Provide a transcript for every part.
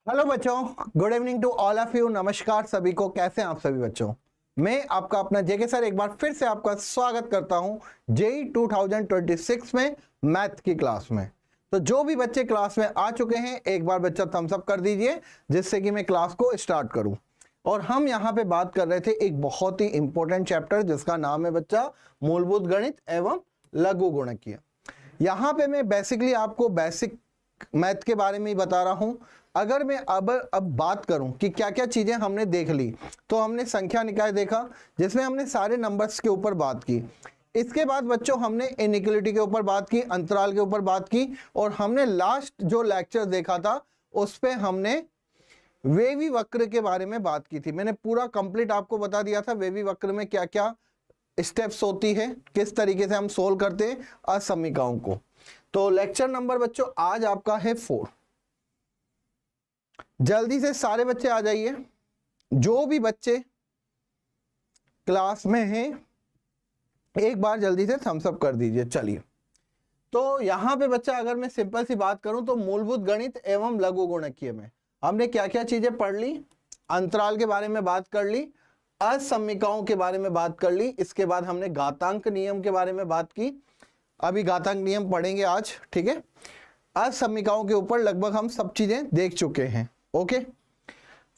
Hello बच्चों, good evening to all of you. नमस्कार सभी को, कैसे हैं आप सभी बच्चों। मैं आपका अपना जेके सर एक बार फिर से आपका स्वागत करता हूं जेई 2026 में मैथ की क्लास में। तो जो भी बच्चे क्लास में आ चुके हैं एक बार बच्चा थम्स अप कर दीजिए जिससे कि मैं क्लास को स्टार्ट करूं। और हम यहाँ पे बात कर रहे थे एक बहुत ही इंपॉर्टेंट चैप्टर जिसका नाम है बच्चा मूलभूत गणित एवं लघु गुणकीय। यहाँ पे मैं बेसिकली आपको बेसिक मैथ के बारे में ही बता रहा हूं। अगर मैं अब बात करूं कि क्या क्या चीजें हमने देख ली, तो हमने संख्या निकाय देखा जिसमें हमने सारे नंबर्स के ऊपर बात की। इसके बाद बच्चों हमने इनइक्वालिटी के ऊपर बात की, अंतराल के ऊपर बात की, और हमने लास्ट जो लेक्चर देखा था उस पे हमने वेवी वक्र के बारे में बात की थी। मैंने पूरा कंप्लीट आपको बता दिया था वेवी वक्र में क्या क्या स्टेप्स होती है, किस तरीके से हम सोल्व करते हैं असमीकाओं को। तो लेक्चर नंबर बच्चों आज आपका है 4। जल्दी से सारे बच्चे आ जाइए, जो भी बच्चे क्लास में हैं एक बार जल्दी से थम्स अप कर दीजिए। चलिए, तो यहां पे बच्चा अगर मैं सिंपल सी बात करूं तो मूलभूत गणित एवं लघु गुणकीय में हमने क्या क्या चीजें पढ़ ली। अंतराल के बारे में बात कर ली, असमीकाओं के बारे में बात कर ली, इसके बाद हमने घातांक नियम के बारे में बात की। अभी घातांक नियम पढ़ेंगे आज, ठीक है। असमीकाओं के ऊपर लगभग हम सब चीजें देख चुके हैं, ओके।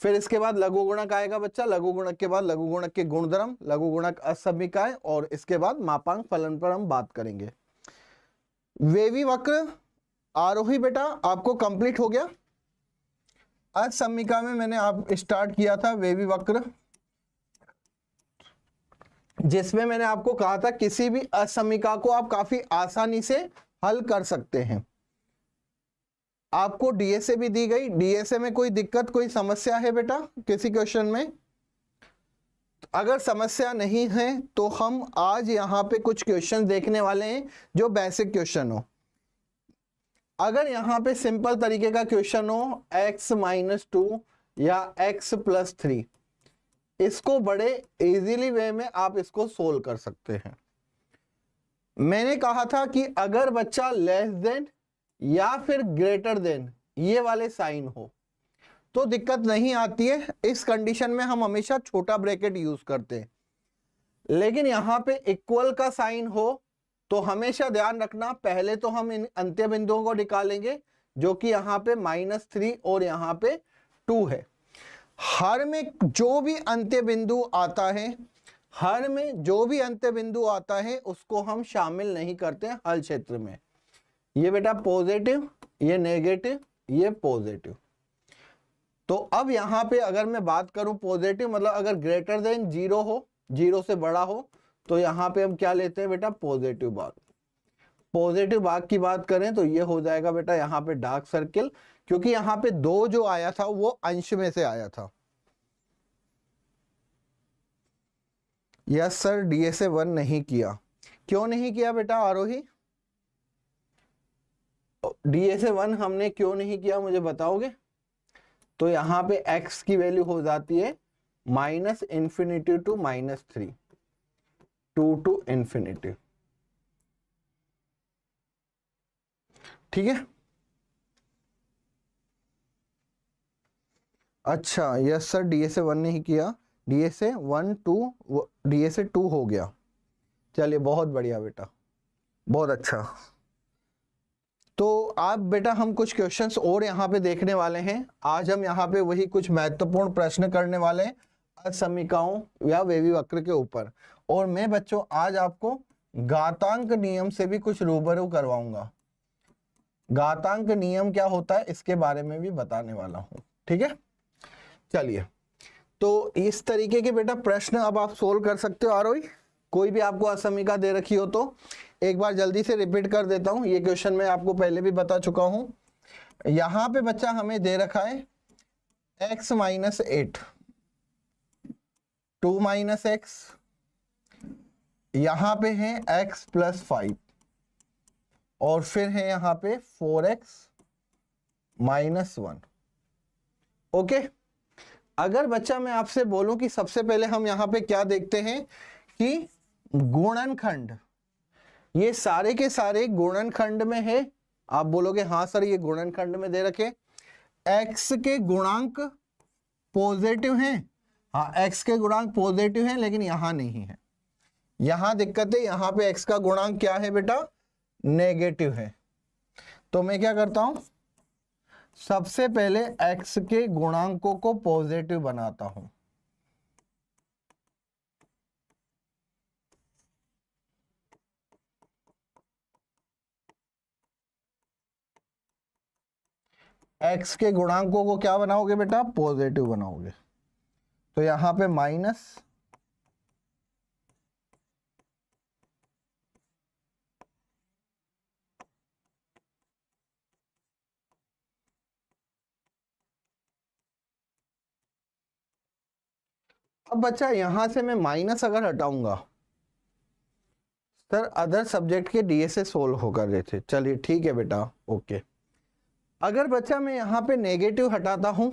फिर इसके बाद लघु गुणक आएगा बच्चा, लघु गुणक के बाद लघु गुणक के गुणधर्म, लघु गुणक असमीकाएं, और इसके बाद मापांक फलन पर हम बात करेंगे। वेवी वक्र आरोही बेटा आपको कंप्लीट हो गया। असमीका में मैंने आप स्टार्ट किया था वेवी वक्र, जिसमें मैंने आपको कहा था किसी भी असमीका को आप काफी आसानी से हल कर सकते हैं। आपको डीएसए भी दी गई। डीएसए में कोई दिक्कत, कोई समस्या है बेटा किसी क्वेश्चन में? अगर समस्या नहीं है तो हम आज यहाँ पे कुछ क्वेश्चन देखने वाले हैं जो बेसिक क्वेश्चन हो। अगर यहाँ पे सिंपल तरीके का क्वेश्चन हो x-2 या x+3, इसको बड़े इजीली वे में आप इसको सोल्व कर सकते हैं। मैंने कहा था कि अगर बच्चा लेस देन या फिर ग्रेटर देन ये वाले साइन हो तो दिक्कत नहीं आती है। इस कंडीशन में हम हमेशा छोटा ब्रैकेट यूज करते हैं। लेकिन यहां पे इक्वल का साइन हो तो हमेशा ध्यान रखना, पहले तो हम इन अंत्य बिंदुओं को निकालेंगे जो कि यहां पे -3 और यहां पे 2 है। हर में जो भी अंत्य बिंदु आता है, हर में जो भी अंत्य बिंदु आता है उसको हम शामिल नहीं करते हल क्षेत्र में। ये बेटा पॉजिटिव, ये नेगेटिव, ये पॉजिटिव। तो अब यहां पे अगर मैं बात करूं पॉजिटिव मतलब अगर ग्रेटर देन 0 हो, 0 से बड़ा हो, तो यहां पे हम क्या लेते हैं बेटा पॉजिटिव भाग। पॉजिटिव भाग की बात करें तो ये हो जाएगा बेटा यहां पे डार्क सर्किल, क्योंकि यहां पे 2 जो आया था वो अंश में से आया था। यस सर, डीएसए 1 नहीं किया। क्यों नहीं किया बेटा आरोही? डीएसए 1 हमने क्यों नहीं किया मुझे बताओगे? तो यहां पे x की वैल्यू हो जाती है -∞ टू -3, 2 टू ∞। ठीक है, अच्छा यस सर, डीएसए 1 नहीं किया, डीएसए 1 2 डीएसए 2 हो गया। चलिए बहुत बढ़िया बेटा, बहुत अच्छा। तो आप बेटा हम कुछ क्वेश्चंस और यहाँ पे देखने वाले हैं। आज हम यहाँ पे वही कुछ महत्वपूर्ण प्रश्न करने वाले हैं असमीकाओं या वेवी वक्र के ऊपर। और मैं बच्चों आज आपको घातांक नियम से भी कुछ रूबरू करवाऊंगा। घातांक नियम क्या होता है इसके बारे में भी बताने वाला हूं, ठीक है। चलिए, तो इस तरीके के बेटा प्रश्न अब आप सोल्व कर सकते हो आरोही। कोई भी आपको असमीका दे रखी हो तो एक बार जल्दी से रिपीट कर देता हूं। ये क्वेश्चन मैं आपको पहले भी बता चुका हूं। यहां पे बच्चा हमें दे रखा है x-8, 2 - x, यहां पे है x+5, और फिर है यहां पे 4x - 1। ओके, अगर बच्चा मैं आपसे बोलूं कि सबसे पहले हम यहां पे क्या देखते हैं कि गुणनखंड, ये सारे के सारे गुणनखंड में है। आप बोलोगे हाँ सर ये गुणनखंड में दे रखे। x के गुणांक पॉजिटिव हैं, हाँ x के गुणांक पॉजिटिव हैं, लेकिन यहां नहीं है, यहां दिक्कत है, यहां पे x का गुणांक क्या है बेटा, नेगेटिव है। तो मैं क्या करता हूं, सबसे पहले x के गुणांकों को पॉजिटिव बनाता हूं। x के गुणांकों को क्या बनाओगे बेटा, पॉजिटिव बनाओगे। तो यहां पे माइनस अब बच्चा यहां से मैं माइनस अगर हटाऊंगा, सर अदर सब्जेक्ट के डीएसए सोल्व हो कर रहे थे, चलिए ठीक है बेटा, ओके। अगर बच्चा मैं यहां पे नेगेटिव हटाता हूं,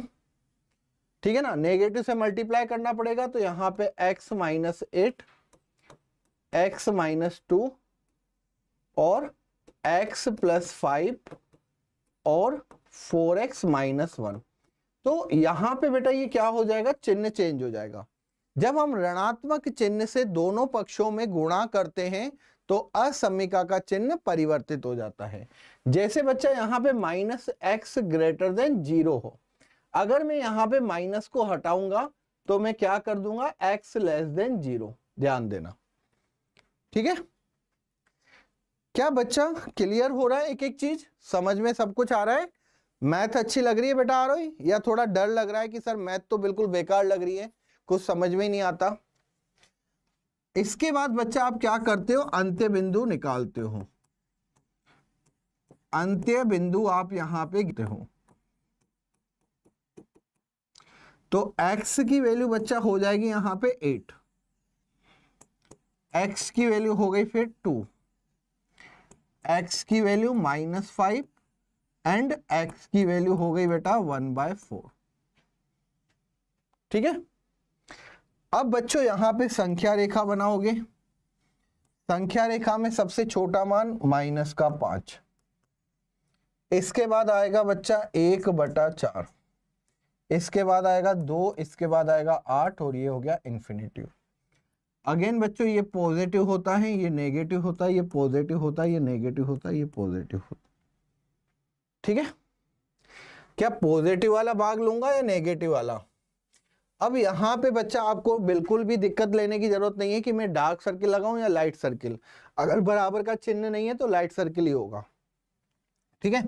ठीक है ना, नेगेटिव से मल्टीप्लाई करना पड़ेगा, तो यहां पे x माइनस 8, x माइनस 2 और x प्लस 5 और 4x माइनस 1। तो यहां पे बेटा ये क्या हो जाएगा, चिन्ह चेंज हो जाएगा। जब हम ऋणात्मक चिन्ह से दोनों पक्षों में गुणा करते हैं तो असमीका का चिन्ह परिवर्तित हो जाता है। जैसे बच्चा यहां पे माइनस एक्स ग्रेटर देन 0 हो, अगर मैं यहां पे माइनस को हटाऊंगा तो मैं क्या कर दूंगा, x लेस देन 0, ध्यान देना, ठीक है। क्या बच्चा क्लियर हो रहा है, एक एक चीज समझ में सब कुछ आ रहा है? मैथ अच्छी लग रही है बेटा आरोही, या थोड़ा डर लग रहा है कि सर मैथ तो बिल्कुल बेकार लग रही है, कुछ समझ में ही नहीं आता? इसके बाद बच्चा आप क्या करते हो, अंत्य बिंदु निकालते हो। अंत्य बिंदु आप यहां पे गिनते हो, तो x की वैल्यू बच्चा हो जाएगी यहां पे 8, x की वैल्यू हो गई फिर 2, x की वैल्यू -5 एंड x की वैल्यू हो गई बेटा 1/4, ठीक है। अब बच्चों यहां पे संख्या रेखा बनाओगे, संख्या रेखा में सबसे छोटा मान -5, इसके बाद आएगा बच्चा 1/4, इसके बाद आएगा 2, इसके बाद आएगा 8 और ये हो गया इन्फिनिटिव। अगेन बच्चों ये पॉजिटिव होता है, ये नेगेटिव होता है, ये पॉजिटिव होता है, ये नेगेटिव होता है, ये पॉजिटिव होता है, ठीक है। क्या पॉजिटिव वाला भाग लूंगा या नेगेटिव वाला? अब यहां पे बच्चा आपको बिल्कुल भी दिक्कत लेने की जरूरत नहीं है कि मैं डार्क सर्किल लगाऊं या लाइट सर्किल, अगर बराबर का चिन्ह नहीं है तो लाइट सर्किल ही होगा, ठीक है।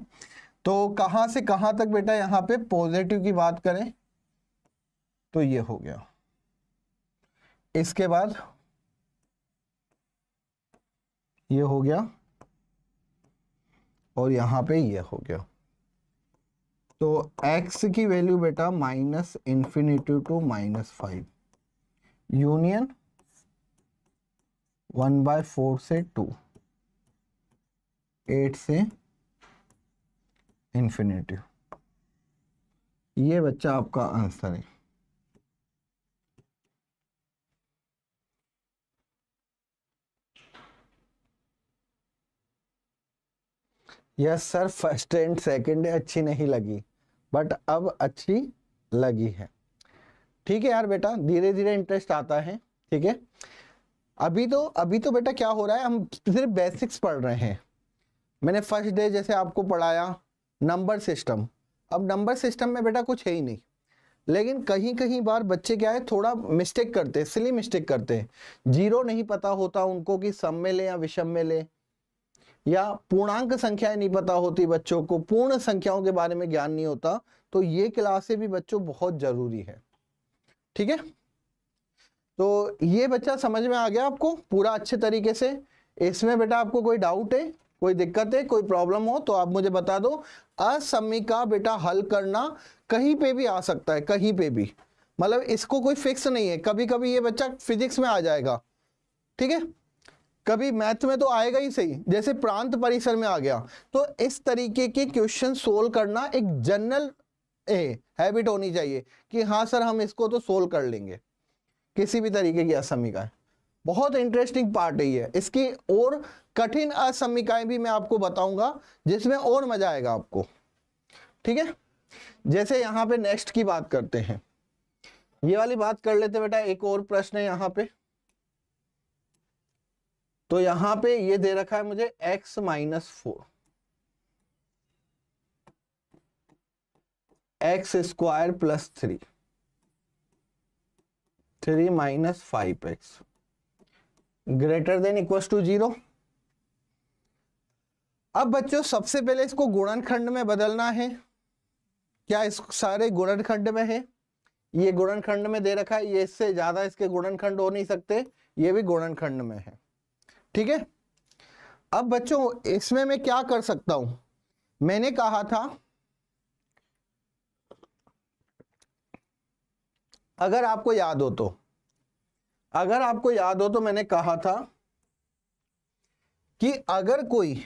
तो कहां से कहां तक बेटा यहां पे पॉजिटिव की बात करें तो ये हो गया, इसके बाद ये हो गया और यहां पे ये हो गया। तो x की वैल्यू बेटा -∞ टू -5, यूनियन 1/4 से 2, 8 से इन्फिनिटी, ये बच्चा आपका आंसर है। Yes sir, first and second अच्छी नहीं लगी, बट अब अच्छी लगी है, ठीक है यार बेटा, धीरे धीरे इंटरेस्ट आता है, ठीक है। अभी तो बेटा क्या हो रहा है, हम सिर्फ बेसिक्स पढ़ रहे हैं। मैंने फर्स्ट डे जैसे आपको पढ़ाया नंबर सिस्टम, अब नंबर सिस्टम में बेटा कुछ है ही नहीं, लेकिन कहीं कहीं बार बच्चे क्या है थोड़ा मिस्टेक करते हैं, सिली मिस्टेक करते हैं, जीरो नहीं पता होता उनको कि सम में ले या विषम में ले, या पूर्णांक संख्याएं नहीं पता होती बच्चों को, पूर्ण संख्याओं के बारे में ज्ञान नहीं होता, तो ये क्लासें भी बच्चों बहुत जरूरी है, ठीक है। तो ये बच्चा समझ में आ गया आपको पूरा अच्छे तरीके से? इसमें बेटा आपको कोई डाउट है, कोई दिक्कत है, कोई प्रॉब्लम हो तो आप मुझे बता दो। असमीका बेटा हल करना कहीं पे भी आ सकता है, कहीं पे भी, मतलब इसको कोई फिक्स नहीं है, कभी कभी ये बच्चा फिजिक्स में आ जाएगा, ठीक है, कभी मैथ में तो आएगा ही सही, जैसे प्रांत परिसर में आ गया। तो इस तरीके के क्वेश्चन सोल्व करना एक जनरल हैबिट होनी चाहिए कि हाँ सर हम इसको तो सोल्व कर लेंगे, किसी भी तरीके की असमीकाएं। बहुत इंटरेस्टिंग पार्ट है ये, इसकी और कठिन असमीकाएं भी मैं आपको बताऊंगा जिसमें और मजा आएगा आपको, ठीक है। जैसे यहाँ पे नेक्स्ट की बात करते हैं, ये वाली बात कर लेते बेटा। एक और प्रश्न है यहाँ पे, तो यहाँ पे ये दे रखा है मुझे x minus 4, x square plus 3, 3 minus 5x greater than equal to 0। अब बच्चों सबसे पहले इसको गुणनखंड में बदलना है। क्या इस सारे गुणनखंड में है? ये गुणनखंड में दे रखा है, ये इससे ज्यादा इसके गुणनखंड हो नहीं सकते, ये भी गुणनखंड में है। ठीक है। अब बच्चों इसमें मैं क्या कर सकता हूं, मैंने कहा था अगर आपको याद हो तो मैंने कहा था कि अगर कोई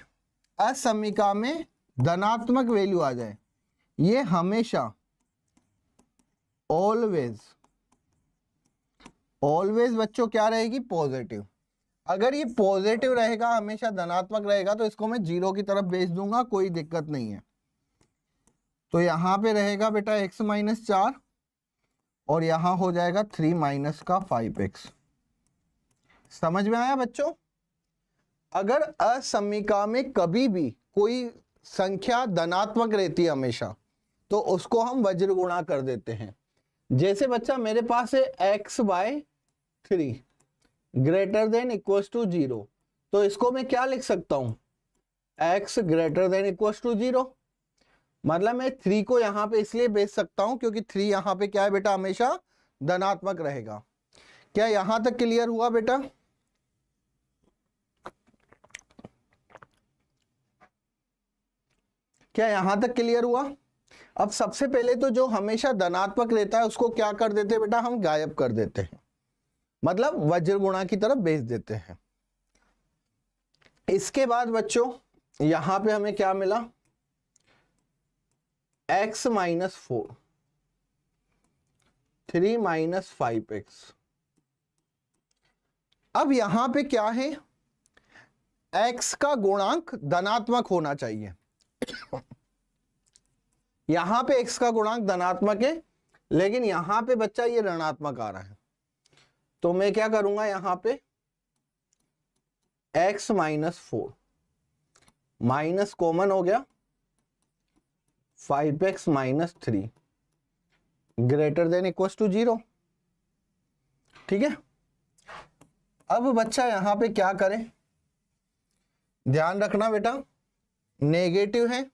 असमीका में धनात्मक वैल्यू आ जाए, ये हमेशा ऑलवेज बच्चों क्या रहेगी? पॉजिटिव। अगर ये पॉजिटिव रहेगा, हमेशा धनात्मक रहेगा, तो इसको मैं 0 की तरफ भेज दूंगा, कोई दिक्कत नहीं है। तो यहां पे रहेगा बेटा x माइनस 4 और यहां हो जाएगा 3 माइनस का 5x। समझ में आया बच्चों? अगर असमीका में कभी भी कोई संख्या धनात्मक रहती है हमेशा, तो उसको हम वज्र गुणा कर देते हैं। जैसे बच्चा मेरे पास है x/3 greater than equal to 0, तो इसको मैं क्या लिख सकता हूं? x greater than equal to 0। मतलब मैं 3 को यहां पे इसलिए भेज सकता हूं क्योंकि 3 यहां पे क्या है बेटा? हमेशा धनात्मक रहेगा। क्या यहां तक क्लियर हुआ बेटा? क्या यहां तक क्लियर हुआ? अब सबसे पहले तो जो हमेशा धनात्मक रहता है उसको क्या कर देते हैं बेटा? हम गायब कर देते हैं, मतलब वज्र गुणा की तरफ भेज देते हैं। इसके बाद बच्चों यहां पे हमें क्या मिला? x minus 4, 3 minus 5x। अब यहां पे क्या है? x का गुणांक धनात्मक होना चाहिए। यहां पे x का गुणांक धनात्मक है, लेकिन यहां पे बच्चा ये ऋणात्मक आ रहा है, तो मैं क्या करूंगा? यहां पे x माइनस 4 माइनस कॉमन हो गया, 5x minus 3 greater than equal to 0। ठीक है। अब बच्चा यहां पे क्या करे? ध्यान रखना बेटा, नेगेटिव है,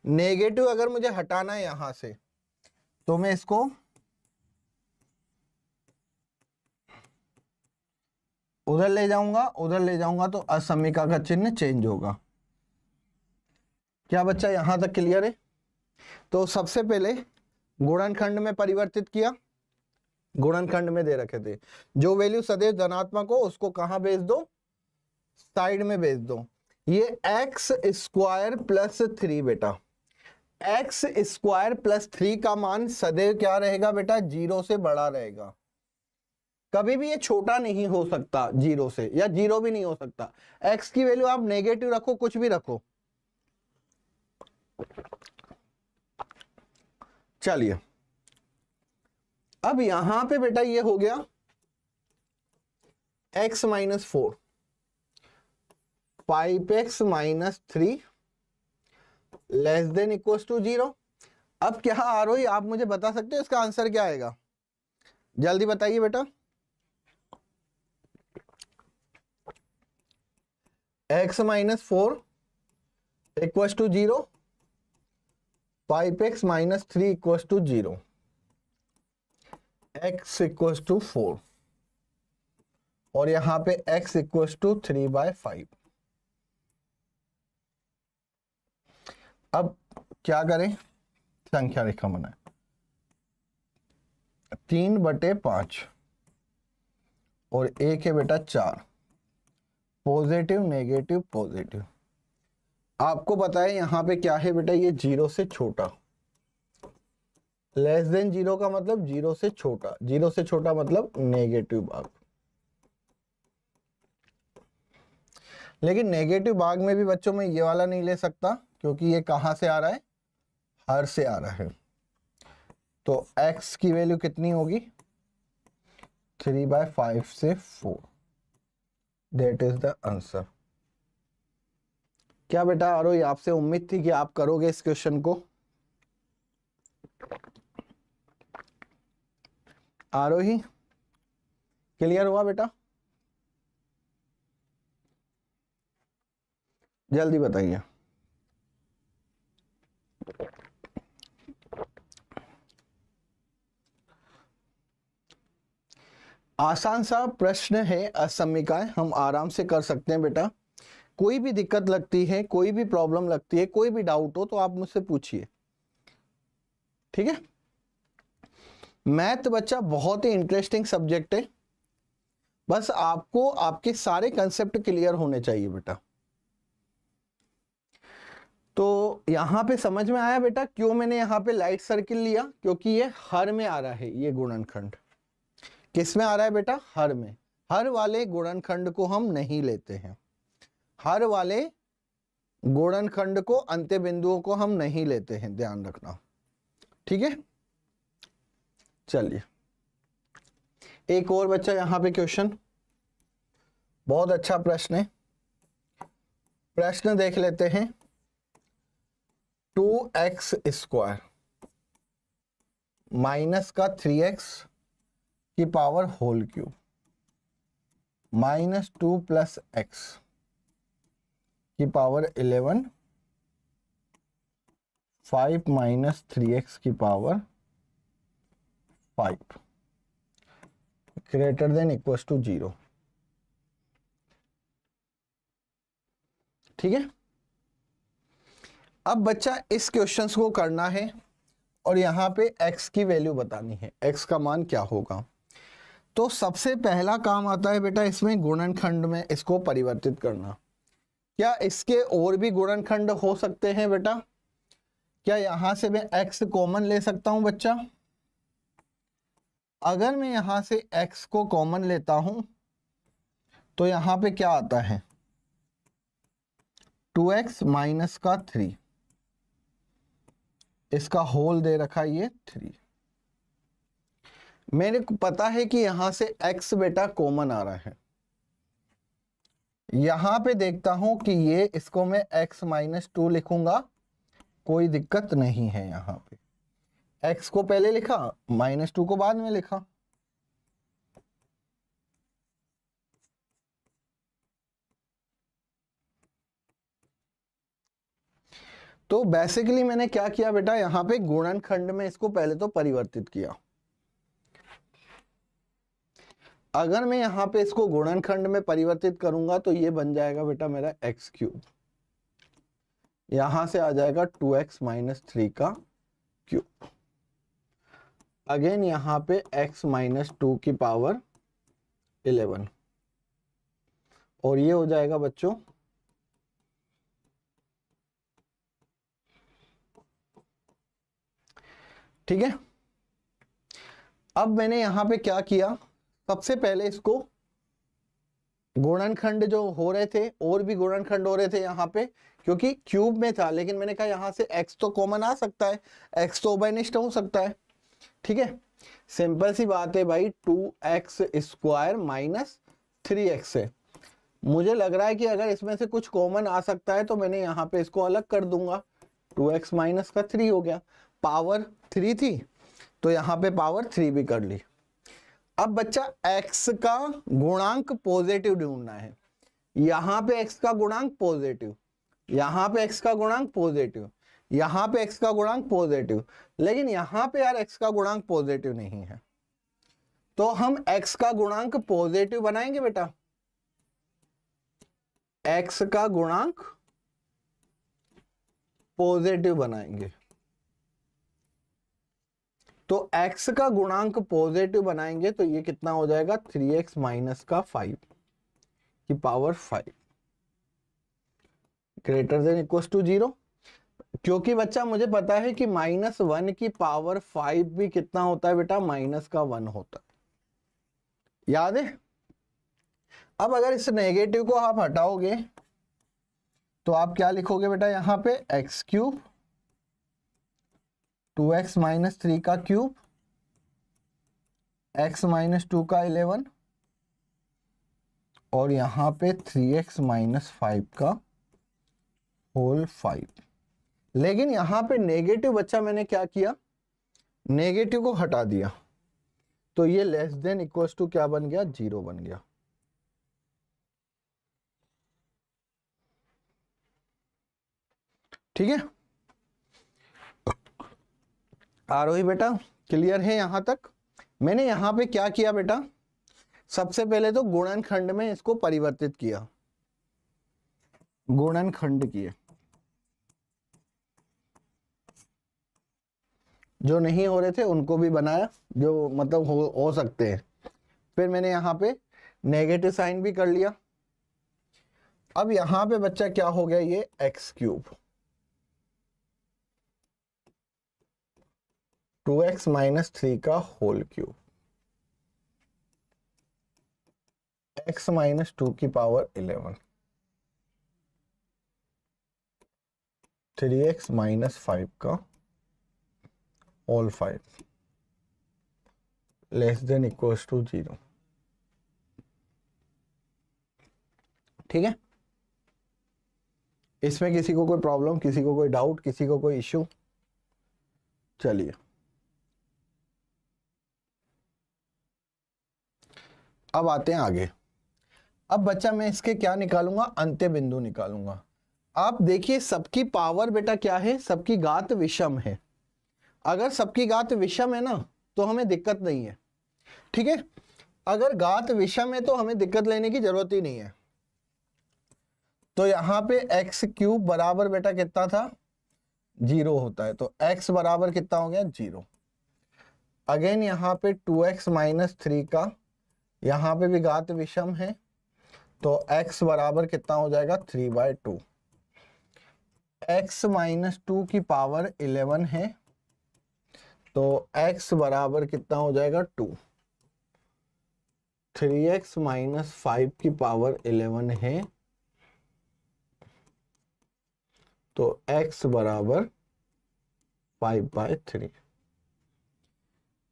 नेगेटिव अगर मुझे हटाना है यहां से, तो मैं इसको उधर ले जाऊंगा तो असमीका का चिन्ह चेंज होगा। क्या बच्चा यहां तक क्लियर है? तो सबसे पहले गुणनखंड में परिवर्तित किया, गुणनखंड में दे रखे थे जो वैल्यू सदैव धनात्मक हो उसको कहां भेज दो? साइड में भेज दो। ये एक्स स्क्वायर प्लस 3 बेटा, एक्स स्क्वायर प्लस 3 का मान सदैव क्या रहेगा बेटा? 0 से बड़ा रहेगा। कभी भी ये छोटा नहीं हो सकता 0 से, या 0 भी नहीं हो सकता। x की वैल्यू आप नेगेटिव रखो, कुछ भी रखो। चलिए अब यहां पे बेटा ये हो गया x minus 4, 5x minus 3 less than equal to 0। अब क्या आरोही आप मुझे बता सकते हो इसका आंसर क्या आएगा? जल्दी बताइए बेटा। x minus 4 equal to 0, 5x minus 3 equal to 0, x equal to 4 और यहां पे x इक्वल टू 3/5। अब क्या करें? संख्या रेखा बनाए, 3/5 और एक है बेटा 4, पॉजिटिव नेगेटिव पॉजिटिव। आपको बताएं यहां पे क्या है बेटा? ये 0 से छोटा, लेस देन 0 का मतलब 0 से छोटा, 0 से छोटा मतलब नेगेटिव भाग। लेकिन नेगेटिव भाग में भी बच्चों में ये वाला नहीं ले सकता, क्योंकि ये कहां से आ रहा है? हर से आ रहा है। तो x की वैल्यू कितनी होगी 3/5 से 4। That is the answer. क्या बेटा आरोही, आपसे उम्मीद थी कि आप करोगे इस क्वेश्चन को? आरोही क्लियर हुआ बेटा? जल्दी बताइए। आसान सा प्रश्न है, असमीकाएं हम आराम से कर सकते हैं बेटा। कोई भी दिक्कत लगती है, कोई भी प्रॉब्लम लगती है, कोई भी डाउट हो तो आप मुझसे पूछिए, ठीक है। मैथ बच्चा बहुत ही इंटरेस्टिंग सब्जेक्ट है, बस आपको आपके सारे कंसेप्ट क्लियर होने चाहिए बेटा। तो यहां पे समझ में आया बेटा क्यों मैंने यहां पे लाइट सर्किल लिया? क्योंकि ये हर में आ रहा है, ये गुणनखंड किस में आ रहा है बेटा? हर में। हर वाले गुणनखंड को हम नहीं लेते हैं, हर वाले गुणनखंड को, अंत्य बिंदुओं को हम नहीं लेते हैं, ध्यान रखना, ठीक है। चलिए एक और बच्चा यहां पे क्वेश्चन, बहुत अच्छा प्रश्न है, प्रश्न देख लेते हैं। 2x² माइनस का 3x की पावर होल क्यूब -2 + x की पावर 11 5 - 3x की power 5 greater than equal to 0, ठीक है। अब बच्चा इस क्वेश्चन को करना है और यहां पे x की वैल्यू बतानी है, x का मान क्या होगा। तो सबसे पहला काम आता है बेटा इसमें गुणनखंड में इसको परिवर्तित करना। क्या इसके और भी गुणनखंड हो सकते हैं बेटा? क्या यहां से मैं x कॉमन ले सकता हूं बच्चा? अगर मैं यहां से x को कॉमन लेता हूं तो यहां पे क्या आता है 2x माइनस का 3, इसका होल दे रखा ये 3। मेरे को पता है कि यहां से x बेटा कॉमन आ रहा है, यहां पे देखता हूं कि ये इसको मैं x - 2 लिखूंगा, कोई दिक्कत नहीं है। यहां पे x को पहले लिखा, -2 को बाद में लिखा। तो बेसिकली मैंने क्या किया बेटा, यहां पे गुणनखंड में इसको पहले तो परिवर्तित किया। अगर मैं यहां पे इसको गुणनखंड में परिवर्तित करूंगा तो ये बन जाएगा बेटा मेरा x³, यहां से आ जाएगा 2x - 3 का क्यूब, अगेन यहां पे x - 2 की पावर 11, और ये हो जाएगा बच्चों ठीक है। अब मैंने यहां पे क्या किया, सबसे पहले इसको गुणनखंड जो हो रहे थे, और भी गुणनखंड हो रहे थे यहाँ पे, क्योंकि क्यूब में था, लेकिन मैंने कहा यहाँ से x तो कॉमन आ सकता है, x तो उभयनिष्ठ हो सकता है, ठीक है। सिंपल सी बात है भाई, 2x² - 3x है। मुझे लग रहा है कि अगर इसमें से कुछ कॉमन आ सकता है तो मैंने यहाँ पे इसको अलग कर दूंगा, 2x - 3 हो गया, पावर 3 थी तो यहाँ पे पावर 3 भी कर ली। अब बच्चा x का गुणांक पॉजिटिव ढूंढना है, यहां पे x का गुणांक पॉजिटिव, यहां पे x का गुणांक पॉजिटिव, यहां पे x का गुणांक पॉजिटिव, लेकिन यहां पे यार x का गुणांक पॉजिटिव नहीं है, तो हम x का गुणांक पॉजिटिव बनाएंगे बेटा, x का गुणांक पॉजिटिव बनाएंगे। तो x का गुणांक पॉजिटिव बनाएंगे तो ये कितना हो जाएगा 3x - का 5 की power 5 greater than equal to 0, क्योंकि बच्चा मुझे पता है कि -1 की पावर 5 भी कितना होता है बेटा, -1 होता है, याद है। अब अगर इस नेगेटिव को आप हटाओगे तो आप क्या लिखोगे बेटा, यहां पे x³ 2x माइनस 3 का क्यूब, x माइनस 2 का 11 और यहाँ पे 3x माइनस 5 का होल 5। लेकिन यहाँ पे नेगेटिव बच्चा मैंने क्या किया, नेगेटिव को हटा दिया, तो ये लेस देन इक्वल्स टू क्या बन गया, 0 बन गया। ठीक है आरोही बेटा, क्लियर है यहां तक? मैंने यहां पे क्या किया बेटा, सबसे पहले तो गुणनखंड में इसको परिवर्तित किया, गुणनखंड किए, जो नहीं हो रहे थे उनको भी बनाया, जो मतलब हो सकते हैं। फिर मैंने यहाँ पे नेगेटिव साइन भी कर लिया। अब यहाँ पे बच्चा क्या हो गया, ये एक्स क्यूब, 2x माइनस 3 का होल क्यूब, x माइनस 2 की पावर 11, 3x माइनस 5 का whole 5 less than equals to 0। ठीक है, इसमें किसी को कोई प्रॉब्लम, किसी को कोई डाउट, किसी को कोई इश्यू? चलिए अब आते हैं आगे। अब बच्चा मैं इसके क्या निकालूंगा, अंत्य बिंदु निकालूंगा। आप देखिए सबकी पावर बेटा क्या है, सबकी घात विषम है। अगर सबकी घात विषम है ना तो हमें दिक्कत नहीं है। ठीक है, अगर घात विषम है तो हमें दिक्कत लेने की जरूरत ही नहीं है। तो यहाँ पे एक्स क्यूब बराबर बेटा कितना था, 0 होता है, तो x बराबर कितना हो गया, 0। अगेन यहाँ पे 2x माइनस 3 का, यहाँ पे भी घात विषम है, तो x बराबर कितना हो जाएगा, 3/2। x माइनस 2 की पावर 11 है, तो x बराबर कितना हो जाएगा, 2। 3x माइनस 5 की पावर 11 है, तो x बराबर 5/3।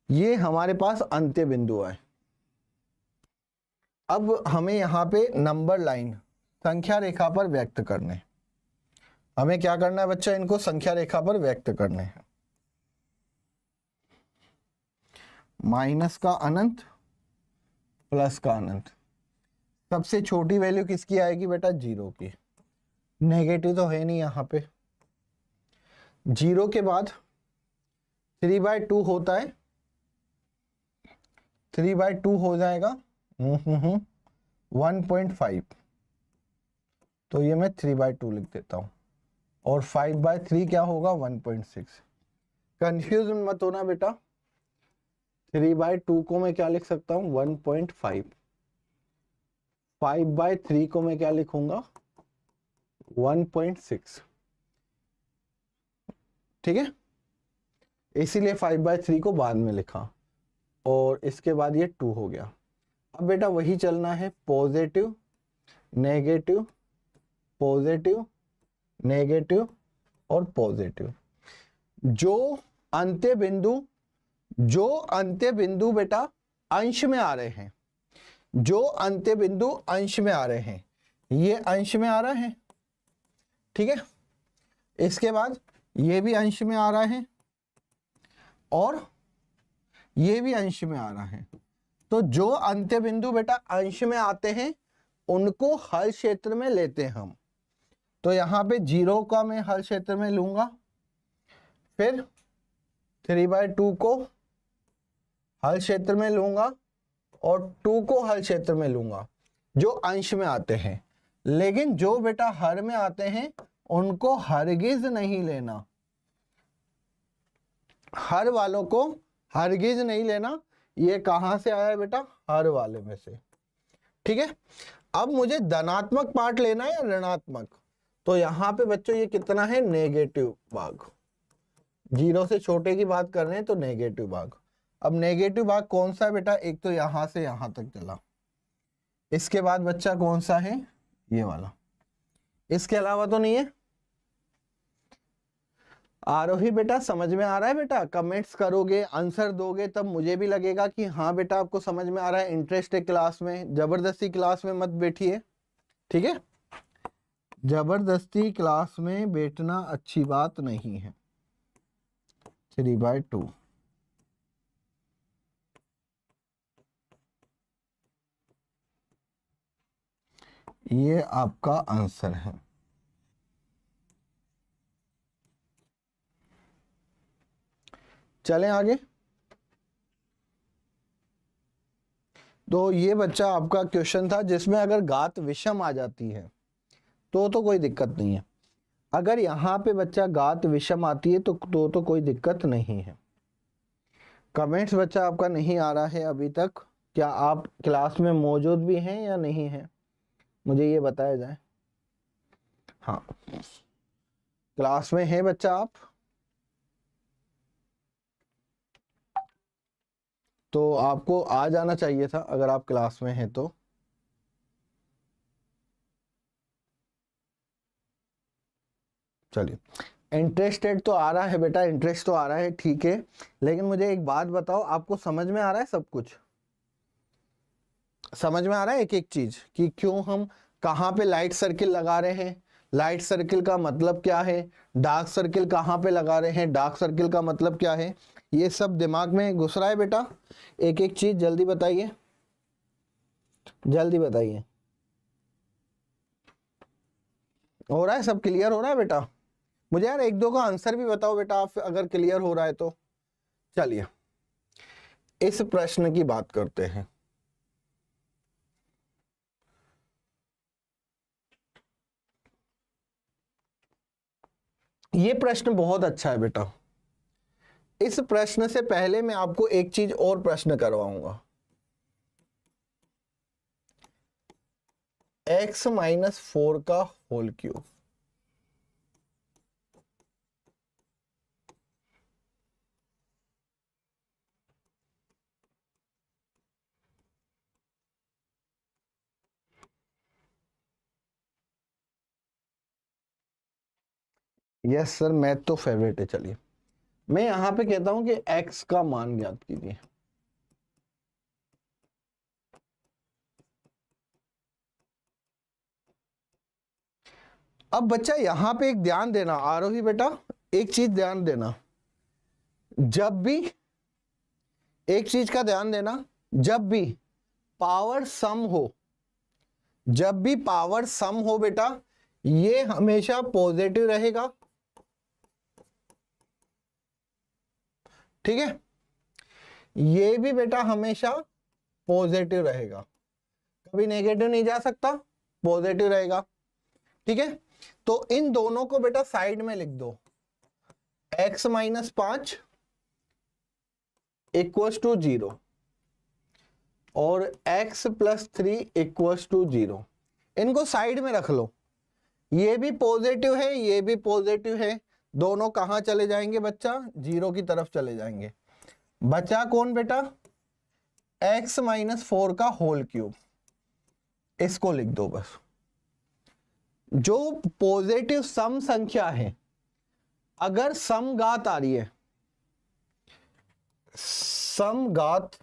ये हमारे पास अंत्य बिंदु है। अब हमें यहाँ पे नंबर लाइन संख्या रेखा पर व्यक्त करने, हमें क्या करना है बच्चा, इनको संख्या रेखा पर व्यक्त करने हैं। माइनस का अनंत, प्लस का अनंत। सबसे छोटी वैल्यू किसकी आएगी बेटा, 0 की। नेगेटिव तो है नहीं यहाँ पे। 0 के बाद 3/2 होता है, 3/2 हो जाएगा 1.5, तो ये मैं 3/2 लिख देता हूं, और 5/3 क्या होगा, 1.6। कंफ्यूज मत होना बेटा, 3/2 को मैं क्या लिख सकता हूं, 1.5। 5/3 को मैं क्या लिखूंगा, 1.6। ठीक है, इसीलिए 5/3 को बाद में लिखा, और इसके बाद ये 2 हो गया। अब बेटा वही चलना है, पॉजिटिव नेगेटिव, पॉजिटिव नेगेटिव और पॉजिटिव। जो अंत्य बिंदु बेटा अंश में आ रहे हैं, जो अंत्य बिंदु अंश में आ रहे हैं, ये अंश में आ रहा है। ठीक है, इसके बाद ये भी अंश में आ रहा है, और ये भी अंश में आ रहा है। तो जो अंत्य बिंदु बेटा अंश में आते हैं उनको हल क्षेत्र में लेते हैं हम। तो यहाँ पे 0 का मैं हल क्षेत्र में लूंगा, फिर 3/2 को हल क्षेत्र में लूंगा, और 2 को हल क्षेत्र में लूंगा, जो अंश में आते हैं। लेकिन जो बेटा हर में आते हैं उनको हरगिज नहीं लेना, हर वालों को हरगिज नहीं लेना। ये कहां से आया है बेटा, हर वाले में से। ठीक है, अब मुझे धनात्मक पार्ट लेना है या ऋणात्मक, तो यहां पे बच्चों ये कितना है, नेगेटिव भाग। 0 से छोटे की बात कर रहे हैं तो नेगेटिव भाग। अब नेगेटिव भाग कौन सा है बेटा, एक तो यहां से यहां तक चला, इसके बाद बच्चा कौन सा है, ये वाला, इसके अलावा तो नहीं है। आरोही बेटा समझ में आ रहा है बेटा? कमेंट्स करोगे, आंसर दोगे, तब मुझे भी लगेगा कि हाँ बेटा आपको समझ में आ रहा है। इंटरेस्ट है क्लास में, जबरदस्ती क्लास में मत बैठिए, ठीक है? जबरदस्ती क्लास में बैठना अच्छी बात नहीं है। 3/2 ये आपका आंसर है। चलें आगे। तो ये बच्चा आपका क्वेश्चन था जिसमें अगर घात विषम आ जाती है तो कोई दिक्कत नहीं है। अगर यहाँ पे बच्चा घात विषम आती है तो कोई दिक्कत नहीं है। कमेंट्स बच्चा आपका नहीं आ रहा है अभी तक। क्या आप क्लास में मौजूद भी हैं या नहीं हैं, मुझे ये बताया जाए। हाँ, क्लास में है बच्चा आप? तो आपको आ जाना चाहिए था अगर आप क्लास में हैं तो। चलिए, इंटरेस्टेड तो आ रहा है बेटा, इंटरेस्ट तो आ रहा है, ठीक है। लेकिन मुझे एक बात बताओ, आपको समझ में आ रहा है सब कुछ? समझ में आ रहा है एक एक चीज कि क्यों हम कहाँ पे लाइट सर्किल लगा रहे हैं, लाइट सर्किल का मतलब क्या है, डार्क सर्किल कहाँ पे लगा रहे हैं, डार्क सर्किल का मतलब क्या है, ये सब दिमाग में घुस रहा है बेटा? एक एक चीज जल्दी बताइए, जल्दी बताइए। हो रहा है सब? क्लियर हो रहा है बेटा? मुझे यार एक दो का आंसर भी बताओ बेटा आप, अगर क्लियर हो रहा है तो। चलिए इस प्रश्न की बात करते हैं। ये प्रश्न बहुत अच्छा है बेटा। इस प्रश्न से पहले मैं आपको एक चीज और प्रश्न करवाऊंगा। x-4 का whole cube. Yes sir, math तो फेवरेट है। चलिए मैं यहां पे कहता हूं कि x का मान ज्ञात कीजिए। अब बच्चा यहां पे एक ध्यान देना, आरोही बेटा एक चीज ध्यान देना, जब भी एक चीज का ध्यान देना, जब भी पावर सम हो, जब भी पावर सम हो बेटा, ये हमेशा पॉजिटिव रहेगा, ठीक है? ये भी बेटा हमेशा पॉजिटिव रहेगा, कभी नेगेटिव नहीं जा सकता, पॉजिटिव रहेगा, ठीक है? तो इन दोनों को बेटा साइड में लिख दो, x-5 इक्वल्स टू 0 और x+3 इक्वल्स टू 0। इनको साइड में रख लो। ये भी पॉजिटिव है, ये भी पॉजिटिव है, दोनों कहां चले जाएंगे बच्चा? 0 की तरफ चले जाएंगे। बचा कौन बेटा? x-4 का होल क्यूब। इसको लिख दो बस। जो पॉजिटिव सम संख्या है, अगर समघात आ रही है, समघात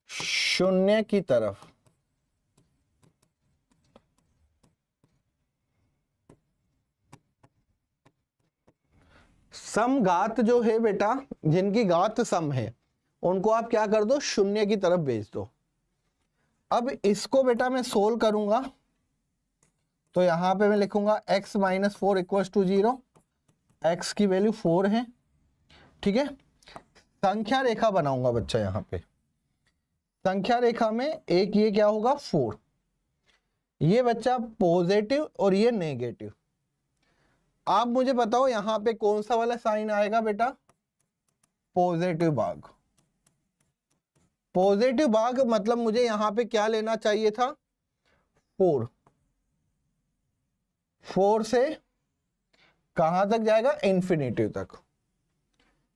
शून्य की तरफ, समघात जो है बेटा, जिनकी घात सम है, उनको आप क्या कर दो? शून्य की तरफ भेज दो। अब इसको बेटा मैं सोल्व करूंगा, तो यहां पे मैं लिखूंगा x-4 इक्वल्स टू 0। x की वैल्यू 4 है, ठीक है? संख्या रेखा बनाऊंगा बच्चा, यहां पे संख्या रेखा में एक ये क्या होगा? 4। ये बच्चा पॉजिटिव और ये नेगेटिव। आप मुझे बताओ यहां पे कौन सा वाला साइन आएगा बेटा? पॉजिटिव भाग। पॉजिटिव भाग मतलब मुझे यहां पे क्या लेना चाहिए था? 4। 4 से कहां तक जाएगा? इंफिनिटी तक।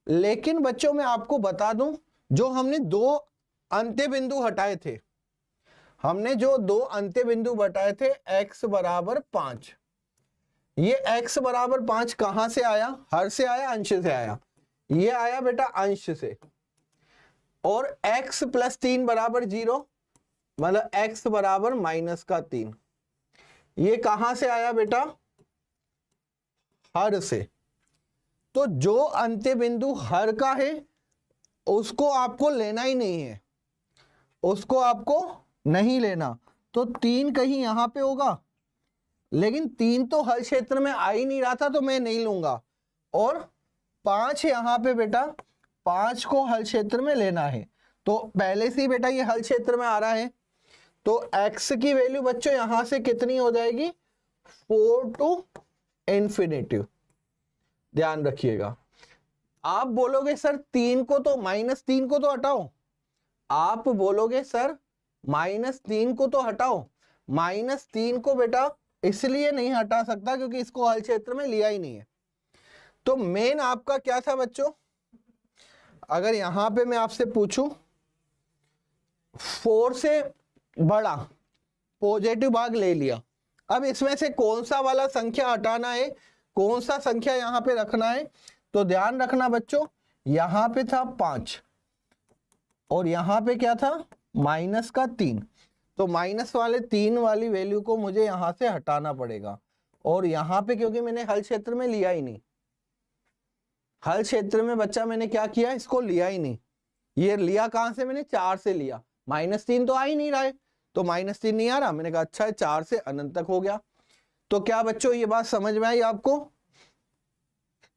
लेकिन बच्चों मैं आपको बता दूं, जो हमने दो अंत्य बिंदु हटाए थे, हमने जो दो अंत्य बिंदु हटाए थे x = 5, ये x बराबर 5 कहां से आया? हर से आया, अंश से आया? ये आया बेटा अंश से। और x प्लस 3 बराबर 0, मतलब x बराबर -3। ये कहां से आया बेटा? हर से। तो जो अंत्य बिंदु हर का है उसको आपको लेना ही नहीं है, उसको आपको नहीं लेना। तो 3 कहीं यहां पे होगा, लेकिन 3 तो हल क्षेत्र में आ ही नहीं रहा था तो मैं नहीं लूंगा। और 5 यहां पे बेटा, 5 को हल क्षेत्र में लेना है। तो पहले से ही बेटा ये हल क्षेत्र में आ रहा है, तो x की वैल्यू बच्चों यहां से कितनी हो जाएगी? 4 टू इंफिनिटी। ध्यान रखिएगा। आप बोलोगे सर 3 को तो -3 को तो हटाओ, आप बोलोगे सर -3 को तो हटाओ। -3 को बेटा इसलिए नहीं हटा सकता क्योंकि इसको हल क्षेत्र में लिया ही नहीं है। तो मेन आपका क्या था बच्चों? अगर यहां पे मैं आपसे पूछूं 4 से बड़ा पॉजिटिव भाग ले लिया, अब इसमें से कौन सा वाला संख्या हटाना है, कौन सा संख्या यहां पे रखना है? तो ध्यान रखना बच्चों, यहां पे था 5 और यहां पे क्या था? -3। तो माइनस वाले 3 वाली वैल्यू को मुझे यहां से हटाना पड़ेगा। और यहां पे क्योंकि मैंने हल क्षेत्र में लिया ही नहीं, हल क्षेत्र में बच्चा मैंने क्या किया? इसको लिया ही नहीं। ये लिया कहां से? मैंने 4 से लिया। -3 तो आ ही नहीं रहा है, तो -3 नहीं आ रहा, मैंने कहा अच्छा है 4 से अनंत तक हो गया। तो क्या बच्चों ये बात समझ में आई आपको?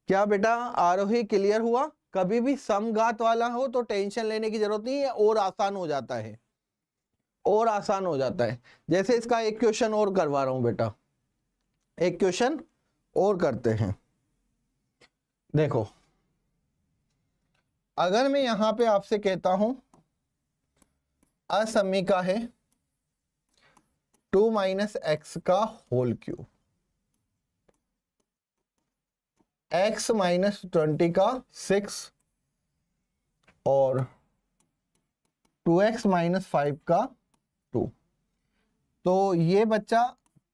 क्या बेटा आरोही क्लियर हुआ? कभी भी समघात वाला हो तो टेंशन लेने की जरूरत नहीं है, और आसान हो जाता है, और आसान हो जाता है। जैसे इसका एक क्वेश्चन और करवा रहा हूं बेटा, एक क्वेश्चन और करते हैं। देखो, अगर मैं यहां पे आपसे कहता हूं असमीका है 2 - x का होल क्यूब, x -20 का 6 और 2x -5 का 2। तो ये बच्चा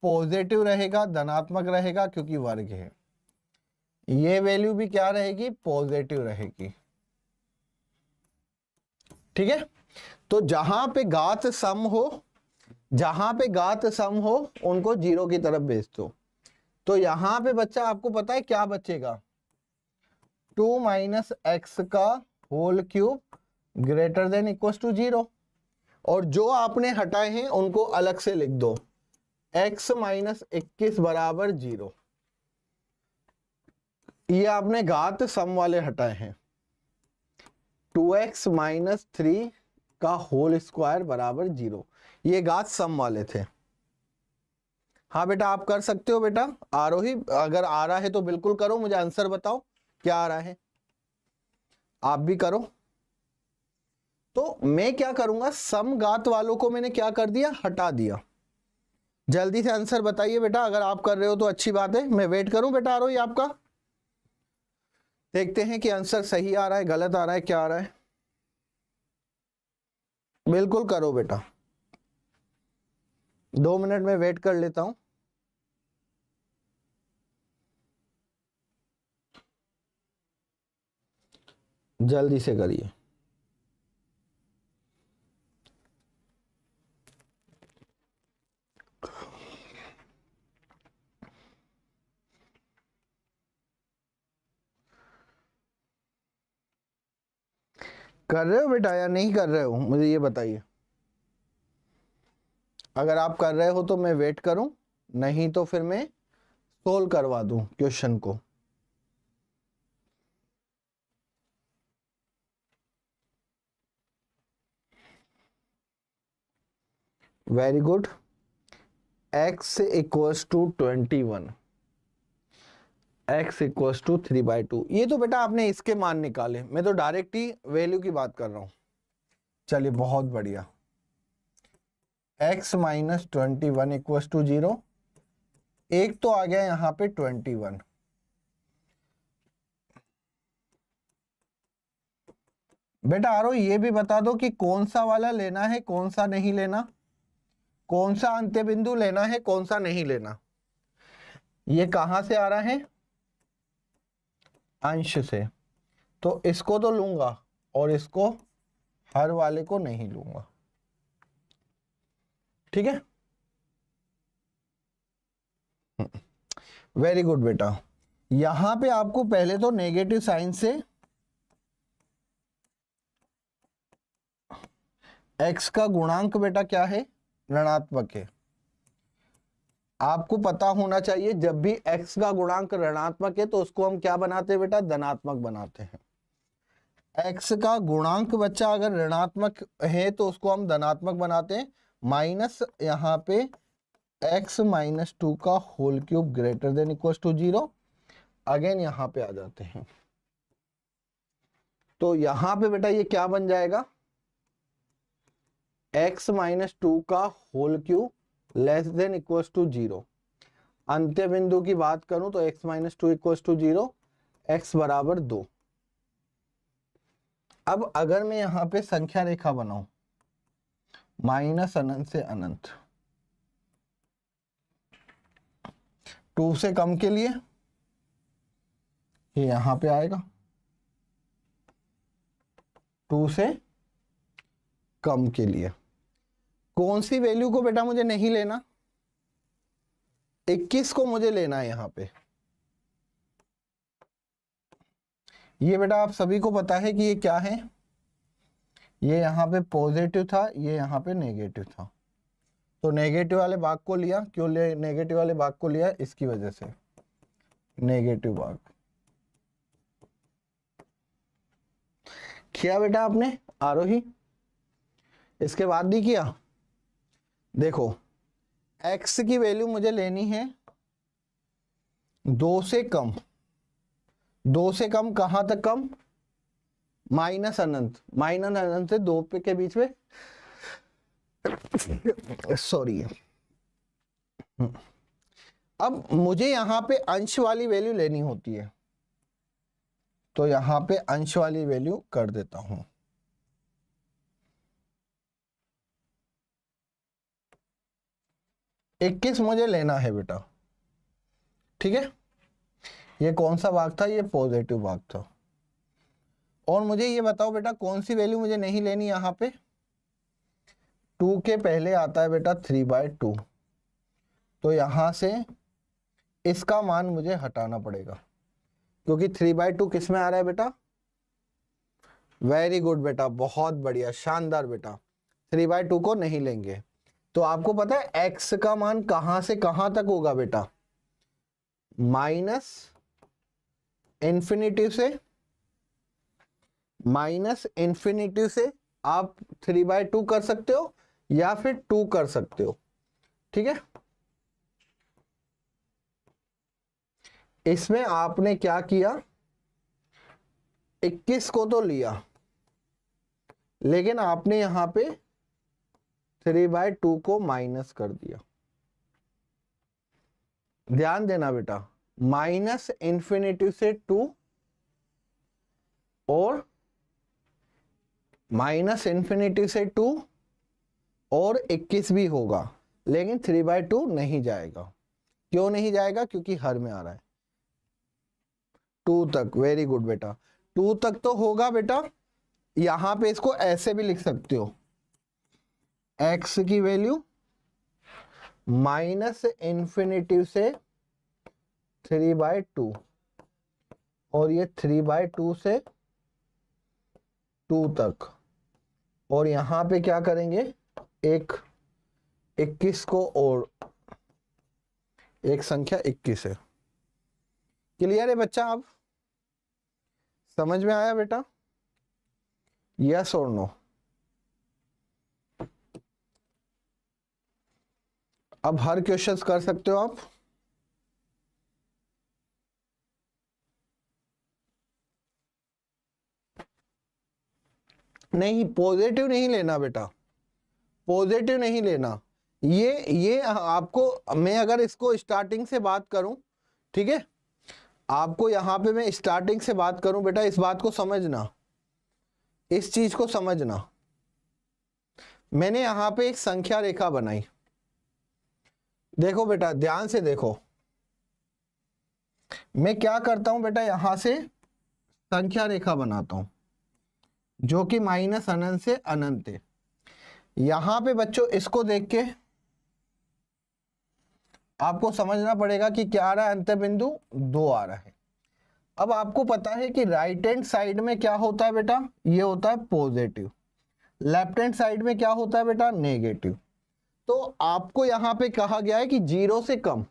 पॉजिटिव रहेगा, धनात्मक रहेगा क्योंकि वर्ग है। ये वैल्यू भी क्या रहेगी? पॉजिटिव रहेगी। ठीक है। तो जहां पे घात सम हो, जहां पे घात सम हो उनको 0 की तरफ भेज दो। तो यहां पे बच्चा आपको पता है क्या बचेगा? 2 - x का whole cube greater than equal to 0। और जो आपने हटाए हैं उनको अलग से लिख दो, x -21 बराबर 0। ये आपने घात सम वाले हटाए हैं। 2x - 3 का होल स्क्वायर बराबर 0, ये घात सम वाले थे। हाँ बेटा आप कर सकते हो बेटा। आरोही अगर आ रहा है तो बिल्कुल करो, मुझे आंसर बताओ क्या आ रहा है, आप भी करो। तो मैं क्या करूंगा, समघात वालों को मैंने क्या कर दिया? हटा दिया। जल्दी से आंसर बताइए बेटा, अगर आप कर रहे हो तो अच्छी बात है, मैं वेट करूं बेटा आरोही आपका। देखते हैं कि आंसर सही आ रहा है, गलत आ रहा है, क्या आ रहा है। बिल्कुल करो बेटा, 2 मिनट में वेट कर लेता हूं। जल्दी से करिए। कर रहे हो बेटा या नहीं कर रहे हो, मुझे ये बताइए। अगर आप कर रहे हो तो मैं वेट करूं, नहीं तो फिर मैं सोल्व करवा दूं क्वेश्चन को। Very good. x equals to 21, x equals to 3/2। ये तो बेटा आपने इसके मान निकाले, मैं तो डायरेक्ट ही वैल्यू की बात कर रहा हूं। चलिए बहुत बढ़िया। x - 21 इक्वल्स टू 0, एक तो आ गया यहां पे 21। बेटा आरो ये भी बता दो कि कौन सा वाला लेना है, कौन सा नहीं लेना, कौन सा अंत्य बिंदु लेना है, कौन सा नहीं लेना। ये कहां से आ रहा है? अंश से। तो इसको तो लूंगा और इसको हर वाले को नहीं लूंगा। ठीक है, वेरी गुड बेटा। यहां पे आपको पहले तो नेगेटिव साइन से x का गुणांक बेटा क्या है? ऋणात्मक है। आपको पता होना चाहिए जब भी x का गुणांक ऋणात्मक है तो उसको हम क्या बनाते हैं बेटा? धनात्मक बनाते हैं। x का गुणांक बच्चा अगर ऋणात्मक है तो उसको हम धनात्मक बनाते हैं। माइनस यहाँ पे x माइनस 2 का whole cube greater than equal to 0। Again यहाँ पे आ जाते हैं, तो यहाँ पे बेटा ये क्या बन जाएगा? x माइनस 2 का whole cube less than equal to 0। अंत्य बिंदु की बात करूं तो x minus 2 equal to 0, x बराबर 2। अब अगर मैं यहां पे संख्या रेखा बनाऊं माइनस अनंत से अनंत, 2 से कम के लिए ये यहां पे आएगा, 2 से कम के लिए कौन सी वैल्यू को बेटा मुझे नहीं लेना? 21 को मुझे लेना है यहां पे। ये बेटा आप सभी को पता है कि ये क्या है? ये यहाँ पे पॉजिटिव था, ये यहाँ पे नेगेटिव था। तो नेगेटिव वाले भाग को लिया। क्यों ले नेगेटिव वाले भाग को लिया? इसकी वजह से नेगेटिव भाग किया बेटा आपने आरोही। इसके बाद भी किया। देखो x की वैल्यू मुझे लेनी है 2 से कम। 2 से कम कहां तक कम? माइनस अनंत। माइनस अनंत से 2 पे के बीच में सॉरी। अब मुझे यहां पे अंश वाली वैल्यू लेनी होती है, तो यहां पे अंश वाली वैल्यू कर देता हूं। इक्कीस मुझे लेना है बेटा। ठीक है, ये कौन सा भाग था? ये पॉजिटिव भाग था। और मुझे ये बताओ बेटा कौन सी वैल्यू मुझे नहीं लेनी? यहाँ पे 2 के पहले आता है बेटा 3/2, तो यहां से इसका मान मुझे हटाना पड़ेगा, क्योंकि 3/2 किस में आ रहा है बेटा? वेरी गुड बेटा, बहुत बढ़िया, शानदार बेटा। 3/2 को नहीं लेंगे। तो आपको पता है x का मान कहां से कहां तक होगा बेटा? माइनस इंफिनिटी से आप 3/2 कर सकते हो या फिर 2 कर सकते हो। ठीक है, इसमें आपने क्या किया? 21 को तो लिया, लेकिन आपने यहां पे 3/2 को माइनस कर दिया। ध्यान देना बेटा, माइनस इंफिनिटी से 2 और माइनस इंफिनिटी से 2 और 21 भी होगा, लेकिन 3/2 नहीं जाएगा। क्यों नहीं जाएगा? क्योंकि हर में आ रहा है। 2 तक, वेरी गुड बेटा, 2 तक तो होगा बेटा। यहां पे इसको ऐसे भी लिख सकते हो, x की वैल्यू माइनस इंफिनिटी से 3/2 और ये 3/2 से 2 तक, और यहां पे क्या करेंगे? एक 21 को और एक संख्या 21 है। क्लियर है बच्चा? अब समझ में आया बेटा? यस और नो? अब हर क्वेश्चंस कर सकते हो आप। नहीं, पॉजिटिव नहीं लेना बेटा, पॉजिटिव नहीं लेना। ये आपको, मैं अगर इसको स्टार्टिंग से बात करूं, ठीक है, आपको यहां पे मैं स्टार्टिंग से बात करूं बेटा, इस बात को समझना, इस चीज को समझना। मैंने यहां पे एक संख्या रेखा बनाई। देखो बेटा, ध्यान से देखो, मैं क्या करता हूं बेटा, यहां से संख्या रेखा बनाता हूं जो कि माइनस अनंत से अनंत है। यहां पे बच्चों इसको देख के आपको समझना पड़ेगा कि क्या आ रहा है, अंत्य बिंदु 2 आ रहा है। अब आपको पता है कि राइट हैंड साइड में क्या होता है बेटा, ये होता है पॉजिटिव, लेफ्ट हैंड साइड में क्या होता है बेटा, नेगेटिव। तो आपको यहां पे कहा गया है कि 0 से कम,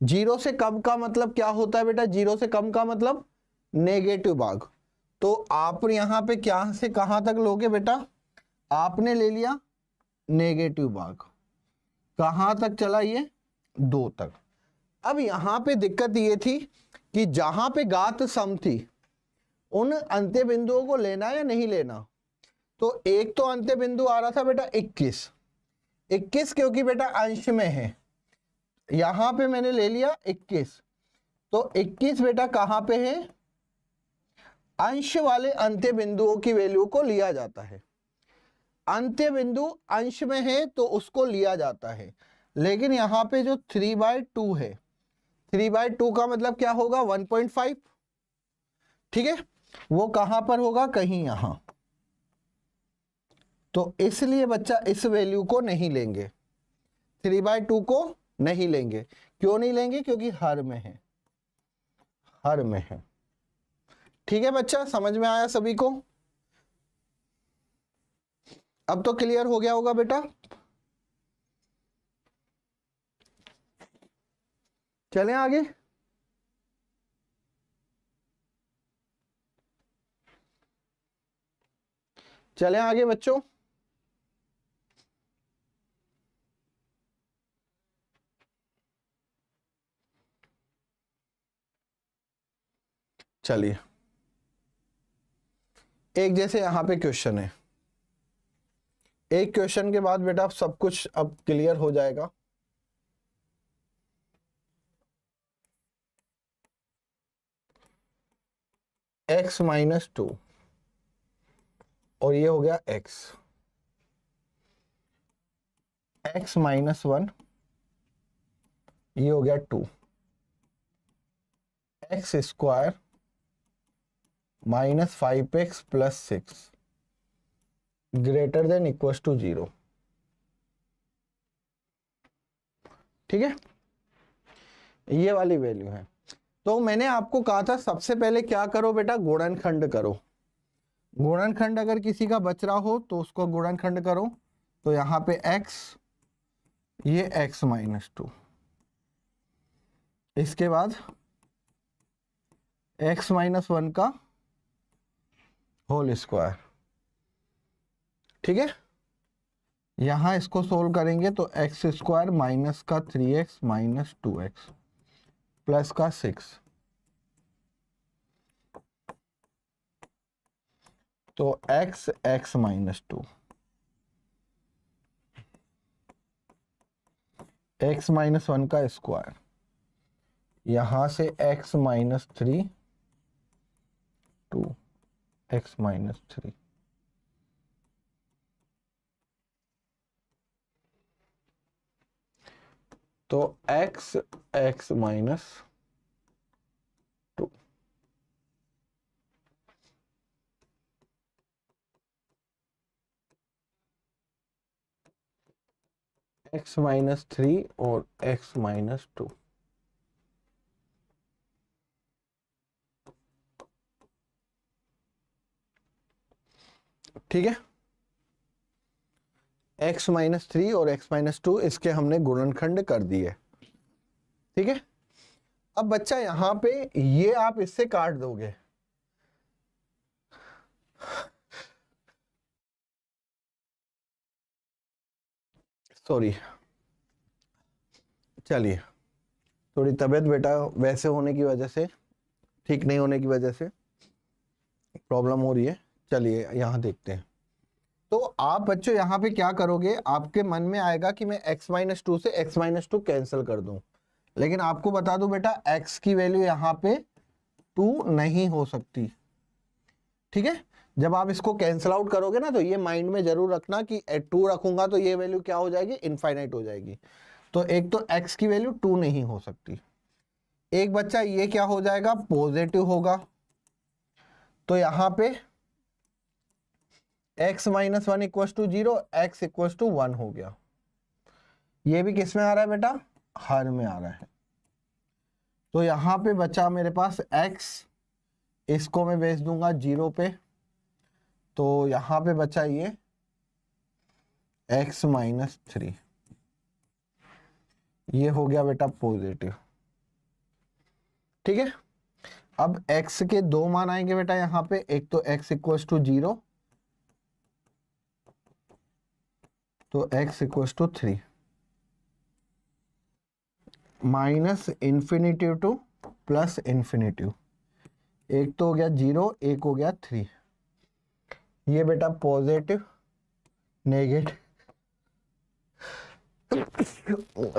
0 से कम का मतलब क्या होता है बेटा, 0 से कम का मतलब नेगेटिव भाग। तो आप यहां पे क्या से कहां तक लोगे बेटा, आपने ले लिया नेगेटिव भाग, कहां तक चला ये, 2 तक। अब यहां पे दिक्कत ये थी कि जहां पे घात सम थी उन अंत्य बिंदुओं को लेना या नहीं लेना। तो एक तो अंत्य बिंदु आ रहा था बेटा 21, क्योंकि बेटा अंश में है, यहां पे मैंने ले लिया 21। तो 21 बेटा कहां पे है, अंश वाले अंत्य बिंदुओं की वैल्यू को लिया जाता है। अंत्य बिंदु अंश में है तो उसको लिया जाता है, लेकिन यहां पे जो 3/2 है, 3/2 का मतलब क्या होगा, 1.5, ठीक है, वो कहां पर होगा, कहीं यहां। तो इसलिए बच्चा इस वैल्यू को नहीं लेंगे, 3/2 को नहीं लेंगे। क्यों नहीं लेंगे, क्योंकि हर में है, हर में है। ठीक है बच्चा, समझ में आया सभी को, अब तो क्लियर हो गया होगा बेटा। चलें आगे। चलें आगे बच्चों। चलिए, एक जैसे यहां पे क्वेश्चन है, एक क्वेश्चन के बाद बेटा सब कुछ अब क्लियर हो जाएगा। x-2 और ये हो गया x-1, ये हो गया 2, x² -5x + 6 greater than equals to 0। ठीक है, ये वाली वैल्यू है। तो मैंने आपको कहा था सबसे पहले क्या करो बेटा, गुणनखंड करो। गुणनखंड अगर किसी का बच रहा हो तो उसको गुणनखंड करो। तो यहाँ पे x, ये x-2, इसके बाद x-1 का होल स्क्वायर। ठीक है, यहां इसको सोल्व करेंगे तो x² माइनस का 3x माइनस 2x प्लस का 6, तो x-2, x-1 का स्क्वायर, यहां से x-3 2x-3, तो x-2 x-3 और x-2। ठीक है, x-3 और x-2 इसके हमने गुणनखंड कर दिए। ठीक है, अब बच्चा यहां पे ये आप इससे काट दोगे, सॉरी, चलिए, थोड़ी तबीयत बेटा वैसे होने की वजह से, ठीक नहीं होने की वजह से प्रॉब्लम हो रही है। चलिए यहां देखते हैं। तो आप बच्चों यहाँ पे क्या करोगे, आपके मन में आएगा कि मैं x-2 से x-2 कैंसिल कर दूं, लेकिन आपको बता दूं बेटा x की वैल्यू यहाँ पे 2 नहीं हो सकती। ठीक है, जब आप इसको कैंसिल आउट करोगे ना तो ये माइंड में जरूर रखना कि 2 रखूंगा तो ये वैल्यू क्या हो जाएगी, इनफाइनाइट हो जाएगी। तो एक तो x की वैल्यू 2 नहीं हो सकती। एक बच्चा ये क्या हो जाएगा, पॉजिटिव होगा, तो यहां पे x minus 1 equal to 0, x equal to 1 हो गया। ये भी किस में आ रहा है बेटा, हर में आ रहा है। तो यहां पे बचा मेरे पास x, इसको मैं भेज दूंगा 0 पे, तो यहां पे बचा ये x माइनस 3, ये हो गया बेटा पॉजिटिव। ठीक है, अब x के दो मान आएंगे बेटा यहां पे, एक तो x इक्वल टू 0, तो x equal to 3, minus infinitive to plus infinitive, एक तो हो गया 0, एक हो गया 3, ये बेटा पॉजिटिव नेगेटिव,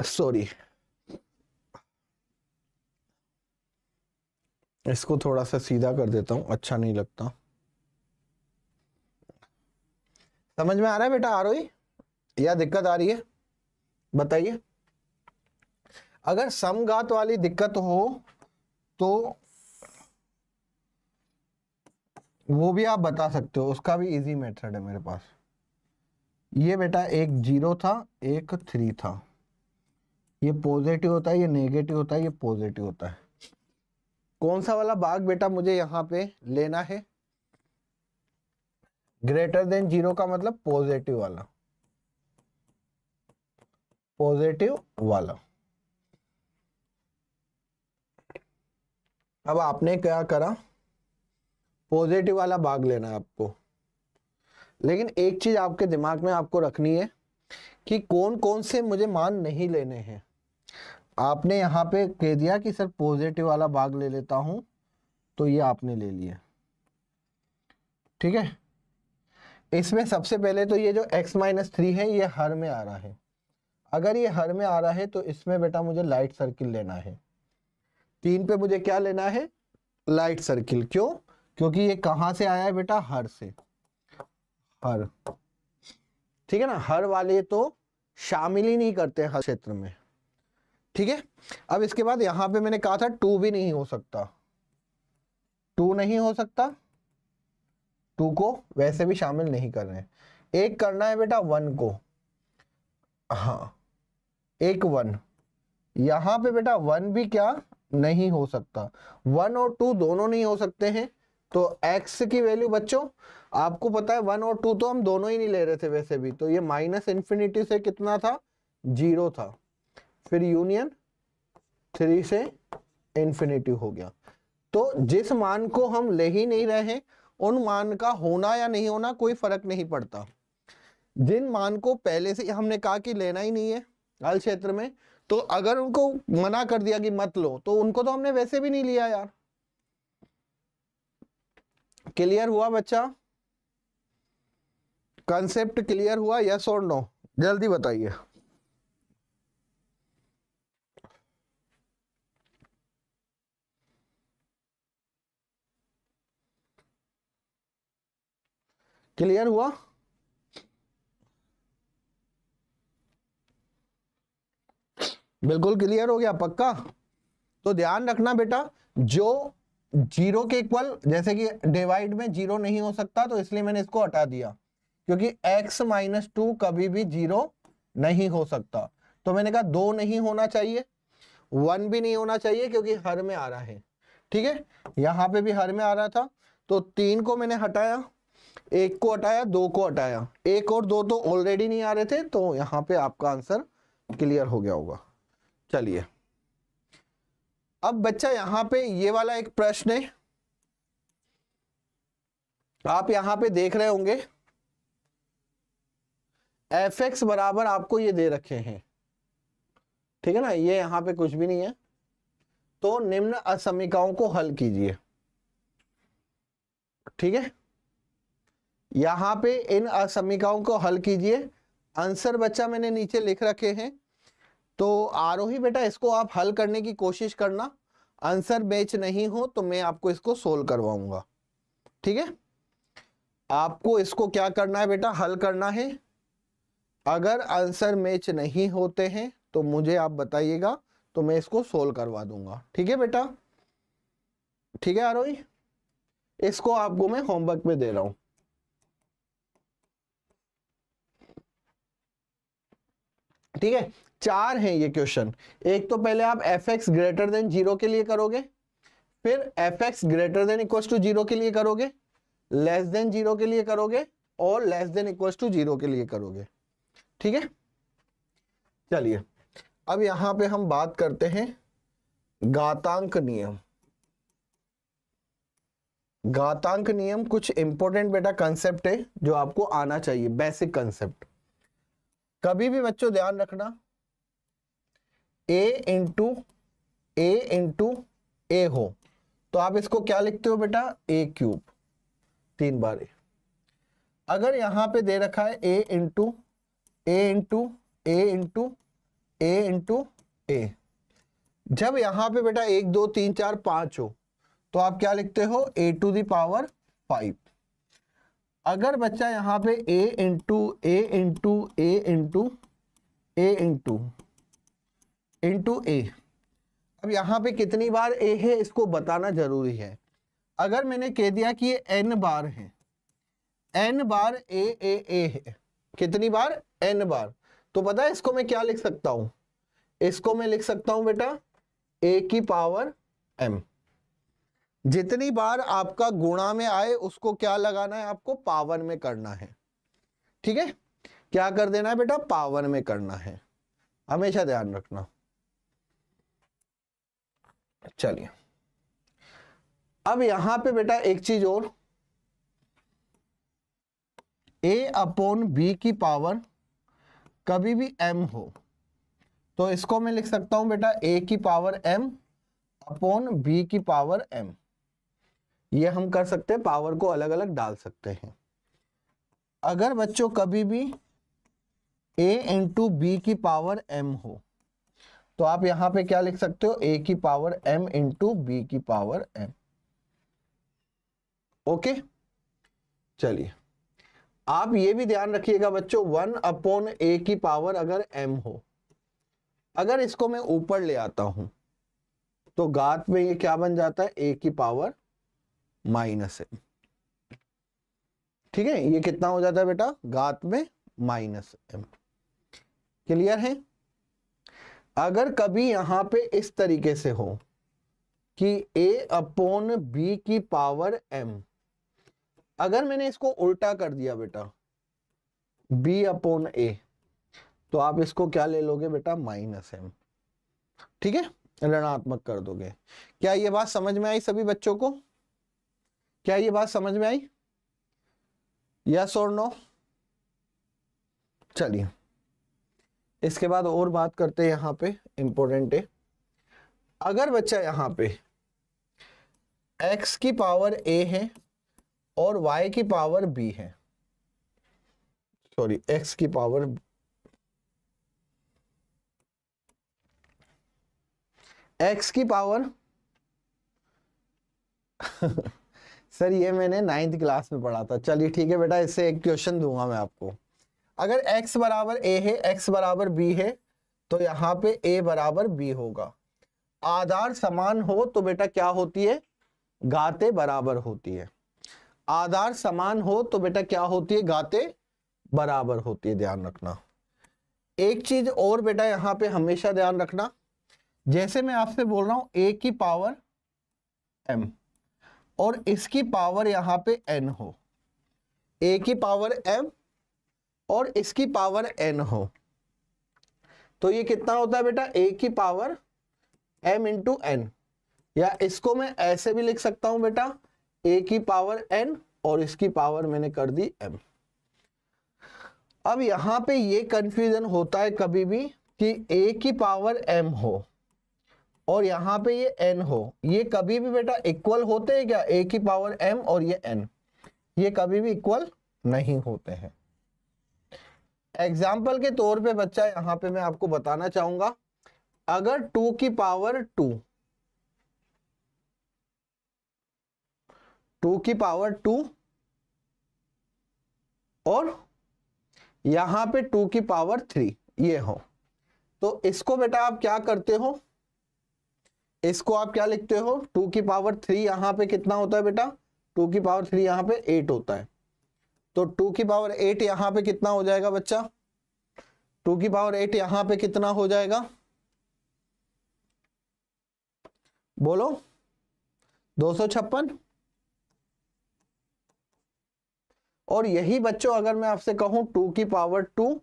सॉरी इसको थोड़ा सा सीधा कर देता हूं, अच्छा नहीं लगता। समझ में आ रहा है बेटा आरोही, या दिक्कत आ रही है, बताइए। अगर समघात वाली दिक्कत हो तो वो भी आप बता सकते हो, उसका भी इजी मेथड है मेरे पास। ये बेटा एक 0 था, एक 3 था, ये पॉजिटिव होता है, ये नेगेटिव होता है, ये पॉजिटिव होता है। कौन सा वाला भाग बेटा मुझे यहां पे लेना है, ग्रेटर देन 0 का मतलब पॉजिटिव वाला, पॉजिटिव वाला। अब आपने क्या करा, पॉजिटिव वाला भाग लेना है आपको, लेकिन एक चीज आपके दिमाग में आपको रखनी है कि कौन कौन से मुझे मान नहीं लेने हैं। आपने यहाँ पे कह दिया कि सर पॉजिटिव वाला भाग ले लेता हूं, तो ये आपने ले लिया। ठीक है, इसमें सबसे पहले तो ये जो x माइनस 3 है ये हर में आ रहा है। अगर ये हर में आ रहा है तो इसमें बेटा मुझे लाइट सर्किल लेना है। 3 पे मुझे क्या लेना है, लाइट सर्किल। क्यों, क्योंकि ये कहां से आया है बेटा, हर से, हर। ठीक है ना, हर वाले तो शामिल ही नहीं करते हर क्षेत्र में। ठीक है, अब इसके बाद यहां पे मैंने कहा था 2 भी नहीं हो सकता, 2 नहीं हो सकता, 2 को वैसे भी शामिल नहीं कर रहे हैं। एक करना है बेटा 1 को, हाँ एक 1, यहां पे बेटा 1 भी क्या नहीं हो सकता, 1 और 2 दोनों नहीं हो सकते हैं। तो x की वैल्यू बच्चों आपको पता है 1 और 2 तो हम दोनों ही नहीं ले रहे थे वैसे भी, तो ये माइनस इन्फिनिटी से कितना था, 0 था, फिर यूनियन 3 से इन्फिनिटी हो गया। तो जिस मान को हम ले ही नहीं रहे हैं उन मान का होना या नहीं होना कोई फर्क नहीं पड़ता। जिन मान को पहले से हमने कहा कि लेना ही नहीं है हल क्षेत्र में, तो अगर उनको मना कर दिया कि मत लो, तो उनको तो हमने वैसे भी नहीं लिया यार। क्लियर हुआ बच्चा, कंसेप्ट क्लियर हुआ, यस और नो, जल्दी बताइए। क्लियर हुआ, बिल्कुल क्लियर हो गया, पक्का। तो ध्यान रखना बेटा, जो 0 के इक्वल, जैसे कि डिवाइड में 0 नहीं हो सकता तो इसलिए मैंने इसको हटा दिया, क्योंकि x माइनस 2 कभी भी 0 नहीं हो सकता। तो मैंने कहा 2 नहीं होना चाहिए, 1 भी नहीं होना चाहिए, क्योंकि हर में आ रहा है। ठीक है, यहां पे भी हर में आ रहा था, तो 3 को मैंने हटाया, 1 को हटाया, 2 को हटाया, 1 और 2 तो ऑलरेडी नहीं आ रहे थे, तो यहां पे आपका आंसर क्लियर हो गया होगा। चलिए, अब बच्चा यहां पे ये वाला एक प्रश्न है, आप यहां पे देख रहे होंगे fx बराबर आपको ये दे रखे हैं, ठीक है ना, ये यहां पे कुछ भी नहीं है। तो निम्न असमीकाओं को हल कीजिए। ठीक है, यहां पे इन असमीकाओं को हल कीजिए। आंसर बच्चा मैंने नीचे लिख रखे हैं, तो आरोही बेटा इसको आप हल करने की कोशिश करना, आंसर मैच नहीं हो तो मैं आपको इसको सोल्व करवाऊंगा। ठीक है, आपको इसको क्या करना है बेटा, हल करना है। अगर आंसर मैच नहीं होते हैं तो मुझे आप बताइएगा, तो मैं इसको सोल्व करवा दूंगा। ठीक है बेटा, ठीक है आरोही, इसको आपको मैं होमवर्क में दे रहा हूं। ठीक है, 4 हैं ये क्वेश्चन। एक तो पहले आप fx ग्रेटर देन 0 के लिए करोगे, फिर fx greater than equal to 0 के लिए करोगे, लेस देन 0 के लिए करोगे, और लेस देन इक्वल टू 0 के लिए करोगे। ठीक है, चलिए अब यहां पे हम बात करते हैं घातांक नियम। घातांक नियम कुछ इंपॉर्टेंट बेटा कंसेप्ट है जो आपको आना चाहिए, बेसिक कंसेप्ट। कभी भी बच्चों ध्यान रखना, a इंटू ए हो तो आप इसको क्या लिखते हो बेटा, a क्यूब, 3 बार a। अगर यहां पे दे रखा है a इंटू ए, जब यहां पे बेटा 1 2 3 4 5 हो तो आप क्या लिखते हो, a टू द पावर 5। अगर बच्चा यहां पे a इंटू ए, अब यहां पे कितनी बार a है इसको बताना जरूरी है। अगर मैंने कह दिया कि ये n बार है, n बार ए है, कितनी बार, n बार, तो पता है इसको मैं क्या लिख सकता हूं, इसको मैं लिख सकता हूं बेटा a की पावर m। जितनी बार आपका गुणा में आए उसको क्या लगाना है, आपको पावर में करना है। ठीक है, क्या कर देना है बेटा, पावर में करना है, हमेशा ध्यान रखना। चलिए अब यहां पे बेटा एक चीज और, a अपॉन बी की पावर कभी भी m हो तो इसको मैं लिख सकता हूं बेटा a की पावर m अपॉन b की पावर m। ये हम कर सकते हैं, पावर को अलग अलग डाल सकते हैं। अगर बच्चों कभी भी a इंटू बी की पावर m हो तो आप यहां पे क्या लिख सकते हो, a की पावर m इंटू बी की पावर m। ओके, चलिए आप ये भी ध्यान रखिएगा बच्चों, 1 अपॉन a की पावर अगर m हो, अगर इसको मैं ऊपर ले आता हूं तो घात में ये क्या बन जाता है, a की पावर माइनस m। ठीक है, ये कितना हो जाता है बेटा, घात में माइनस m। क्लियर है। अगर कभी यहां पे इस तरीके से हो कि a अपॉन b की पावर m, अगर मैंने इसको उल्टा कर दिया बेटा b अपॉन a, तो आप इसको क्या ले लोगे बेटा, माइनस m। ठीक है, ऋणात्मक कर दोगे। क्या ये बात समझ में आई सभी बच्चों को, क्या ये बात समझ में आई, यस और नो। चलिए इसके बाद और बात करते हैं, यहां पे इंपॉर्टेंट है। अगर बच्चा यहां पे x की पावर a है और y की पावर b है, सॉरी x की पावर सर ये मैंने 9th क्लास में पढ़ा था। चलिए ठीक है बेटा, इससे एक क्वेश्चन दूंगा मैं आपको। अगर x बराबर a है, x बराबर b है, तो यहां पे a बराबर b होगा। आधार समान हो तो बेटा क्या होती है, घातें बराबर होती है। आधार समान हो तो बेटा क्या होती है, घातें बराबर होती है, ध्यान रखना। एक चीज और बेटा यहां पे हमेशा ध्यान रखना, जैसे मैं आपसे बोल रहा हूं a की पावर m और इसकी पावर यहां पे n हो, a की पावर m और इसकी पावर n हो, तो ये कितना होता है बेटा, a की पावर m इंटू n। या इसको मैं ऐसे भी लिख सकता हूं बेटा, a की पावर n और इसकी पावर मैंने कर दी m। अब यहां पे ये कंफ्यूजन होता है कभी भी कि a की पावर m हो और यहां पे ये n हो, ये कभी भी बेटा इक्वल होते हैं क्या, a की पावर m और ये n, ये कभी भी इक्वल नहीं होते हैं। एग्जाम्पल के तौर पे बच्चा यहां पे मैं आपको बताना चाहूंगा, अगर 2 की पावर 2, 2 की पावर 2 और यहां पे 2 की पावर 3 ये हो, तो इसको बेटा आप क्या करते हो, इसको आप क्या लिखते हो, 2 की पावर 3 यहाँ पे कितना होता है बेटा, 2 की पावर 3 यहाँ पे 8 होता है। तो 2 की पावर 8 यहाँ पे कितना हो जाएगा बच्चा, 2 की पावर 8 यहाँ पे कितना हो जाएगा, बोलो 256। और यही बच्चों अगर मैं आपसे कहूं 2 की पावर 2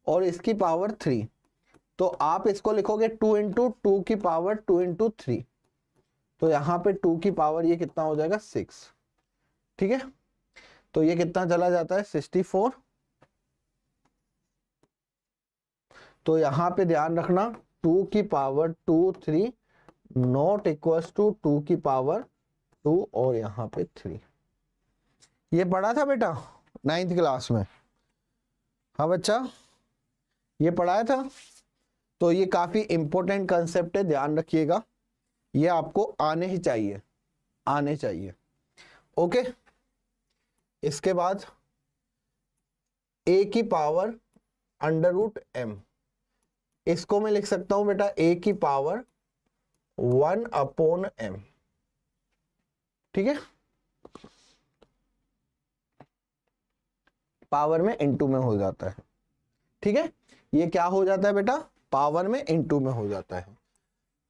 और इसकी पावर 3, तो आप इसको लिखोगे 2 इंटू 2 की पावर 2 इंटू 3, तो यहाँ पे 2 की पावर ये कितना हो जाएगा 6, ठीक है। तो ये कितना चला जाता है 64। तो यहाँ पे ध्यान रखना 2 की पावर 2 3 नॉट इक्वल्स टू 2 की पावर 2 और यहाँ पे 3। ये पढ़ा था बेटा 9th क्लास में, हाँ बच्चा ये पढ़ाया था। तो ये काफी इंपॉर्टेंट कंसेप्ट है, ध्यान रखिएगा, ये आपको आने ही चाहिए, आने चाहिए। ओके, इसके बाद a की पावर अंडर रूट m, इसको मैं लिख सकता हूं बेटा a की पावर 1/m, ठीक है, पावर में इनटू में हो जाता है, ठीक है। ये क्या हो जाता है बेटा, पावर में इनटू में हो जाता है।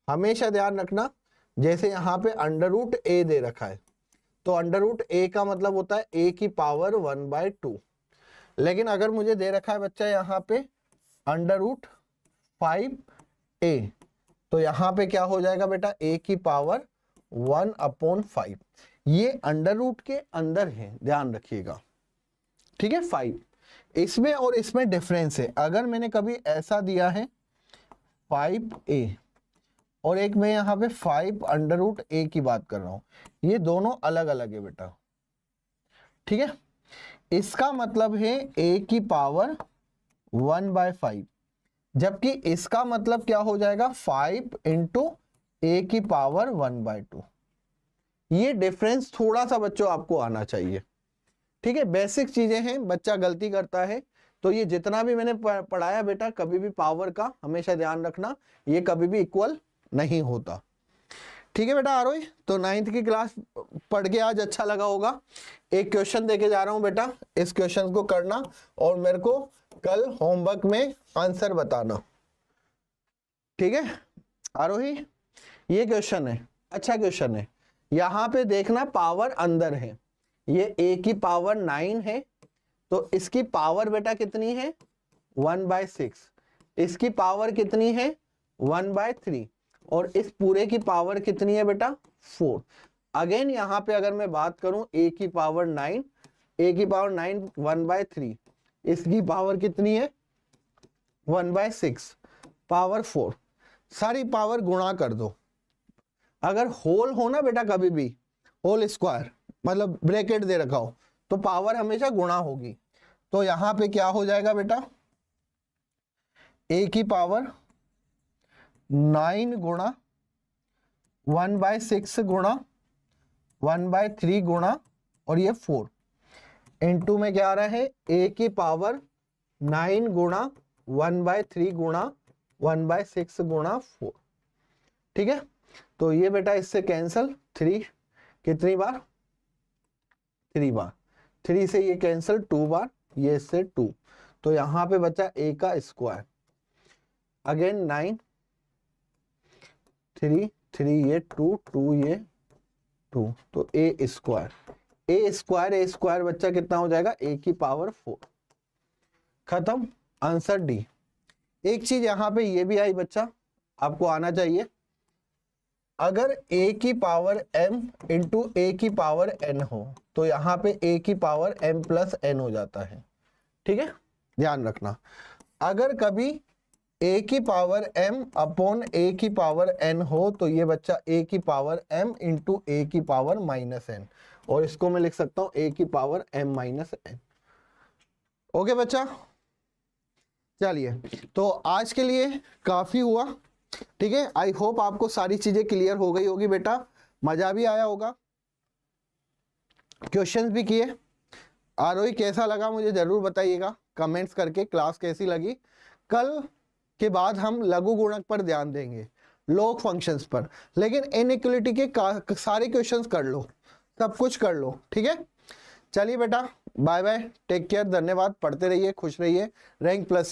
हमेशा ध्यान रखना, जैसे यहाँ पे अंडर रूट a दे रखा है, तो अंडर रूट a का मतलब होता है a की पावर 1/2। लेकिन अगर मुझे दे रखा है बच्चा यहाँ पे अंडर रूट 5a, तो यहाँ पे क्या हो जाएगा बेटा a की पावर 1/5। ये अंडर रूट के अंदर है, ध्यान रखिएगा, ठीक है। 5 इसमें और इसमें डिफरेंस है। अगर मैंने कभी ऐसा दिया है 5a और एक मैं यहाँ पे 5 अंडर रूट a की बात कर रहा हूं, ये दोनों अलग अलग है बेटा, ठीक है। इसका मतलब है a की पावर 1/5, जबकि इसका मतलब क्या हो जाएगा 5 इंटू a की पावर 1/2। ये डिफरेंस थोड़ा सा बच्चों आपको आना चाहिए, ठीक है। बेसिक चीजें हैं, बच्चा गलती करता है। तो ये जितना भी मैंने पढ़ाया बेटा, कभी भी पावर का हमेशा ध्यान रखना, ये कभी भी इक्वल नहीं होता, ठीक है बेटा। आरोही, तो 9th की क्लास पढ़ के आज अच्छा लगा होगा। एक क्वेश्चन देके जा रहा हूं बेटा, इस क्वेश्चन को करना और मेरे को कल होमवर्क में आंसर बताना, ठीक है। आरोही, ये क्वेश्चन है, अच्छा क्वेश्चन है। यहाँ पे देखना पावर अंदर है, ये a की पावर 9 है, तो इसकी पावर बेटा कितनी है 1/6, इसकी पावर कितनी है 1/3, और इस पूरे की पावर कितनी है बेटा 4। अगेन यहाँ पे अगर मैं बात करूं a की पावर 9, a की पावर 9 1/3, इसकी पावर कितनी है 1/6, पावर 4, सारी पावर गुणा कर दो। अगर होल हो ना बेटा, कभी भी होल स्क्वायर मतलब ब्रैकेट दे रखा हो, तो पावर हमेशा गुणा होगी। तो यहां पे क्या हो जाएगा बेटा, a की पावर 9 गुणा 1/6 गुणा 1/3 गुणा और ये 4 इंटू में क्या आ रहा है a की पावर 9 गुणा 1/3 गुणा 1/6 गुणा 4, ठीक है। तो ये बेटा इससे कैंसल, 3 कितनी बार 3 बार, 3 से ये कैंसल 2 बार, ये इससे 2, तो यहां पे बचा a का स्क्वायर, अगेन 9 3 3 ये 2 2 ये 2, तो a स्क्वायर बच्चा कितना हो जाएगा a की पावर 4, खत्म, आंसर डी। एक चीज यहां पे ये भी आई बच्चा, आपको आना चाहिए, अगर a की पावर m इंटू a की पावर n हो, तो यहाँ पे a की पावर m प्लस n हो जाता है, ठीक है, ध्यान रखना। अगर कभी a की पावर m अपॉन a की पावर n हो, तो ये बच्चा a की पावर m इंटू a की पावर माइनस n, और इसको मैं लिख सकता हूं a की power m minus n। Okay बच्चा, चलिए, तो आज के लिए काफी हुआ, ठीक है। आई होप आपको सारी चीजें क्लियर हो गई होगी बेटा, मजा भी आया होगा, क्वेश्चंस भी किए। आरोही कैसा लगा मुझे जरूर बताइएगा कमेंट्स करके, क्लास कैसी लगी। कल के बाद हम लघु गुणक पर ध्यान देंगे। लॉग फंक्शंस पर, लेकिन इनइक्वलिटी के सारे क्वेश्चंस कर लो, सब कुछ कर लो, ठीक है। चलिए बेटा, बाय बाय, टेक केयर, धन्यवाद, पढ़ते रहिए, खुश रहिए, रैंक प्लस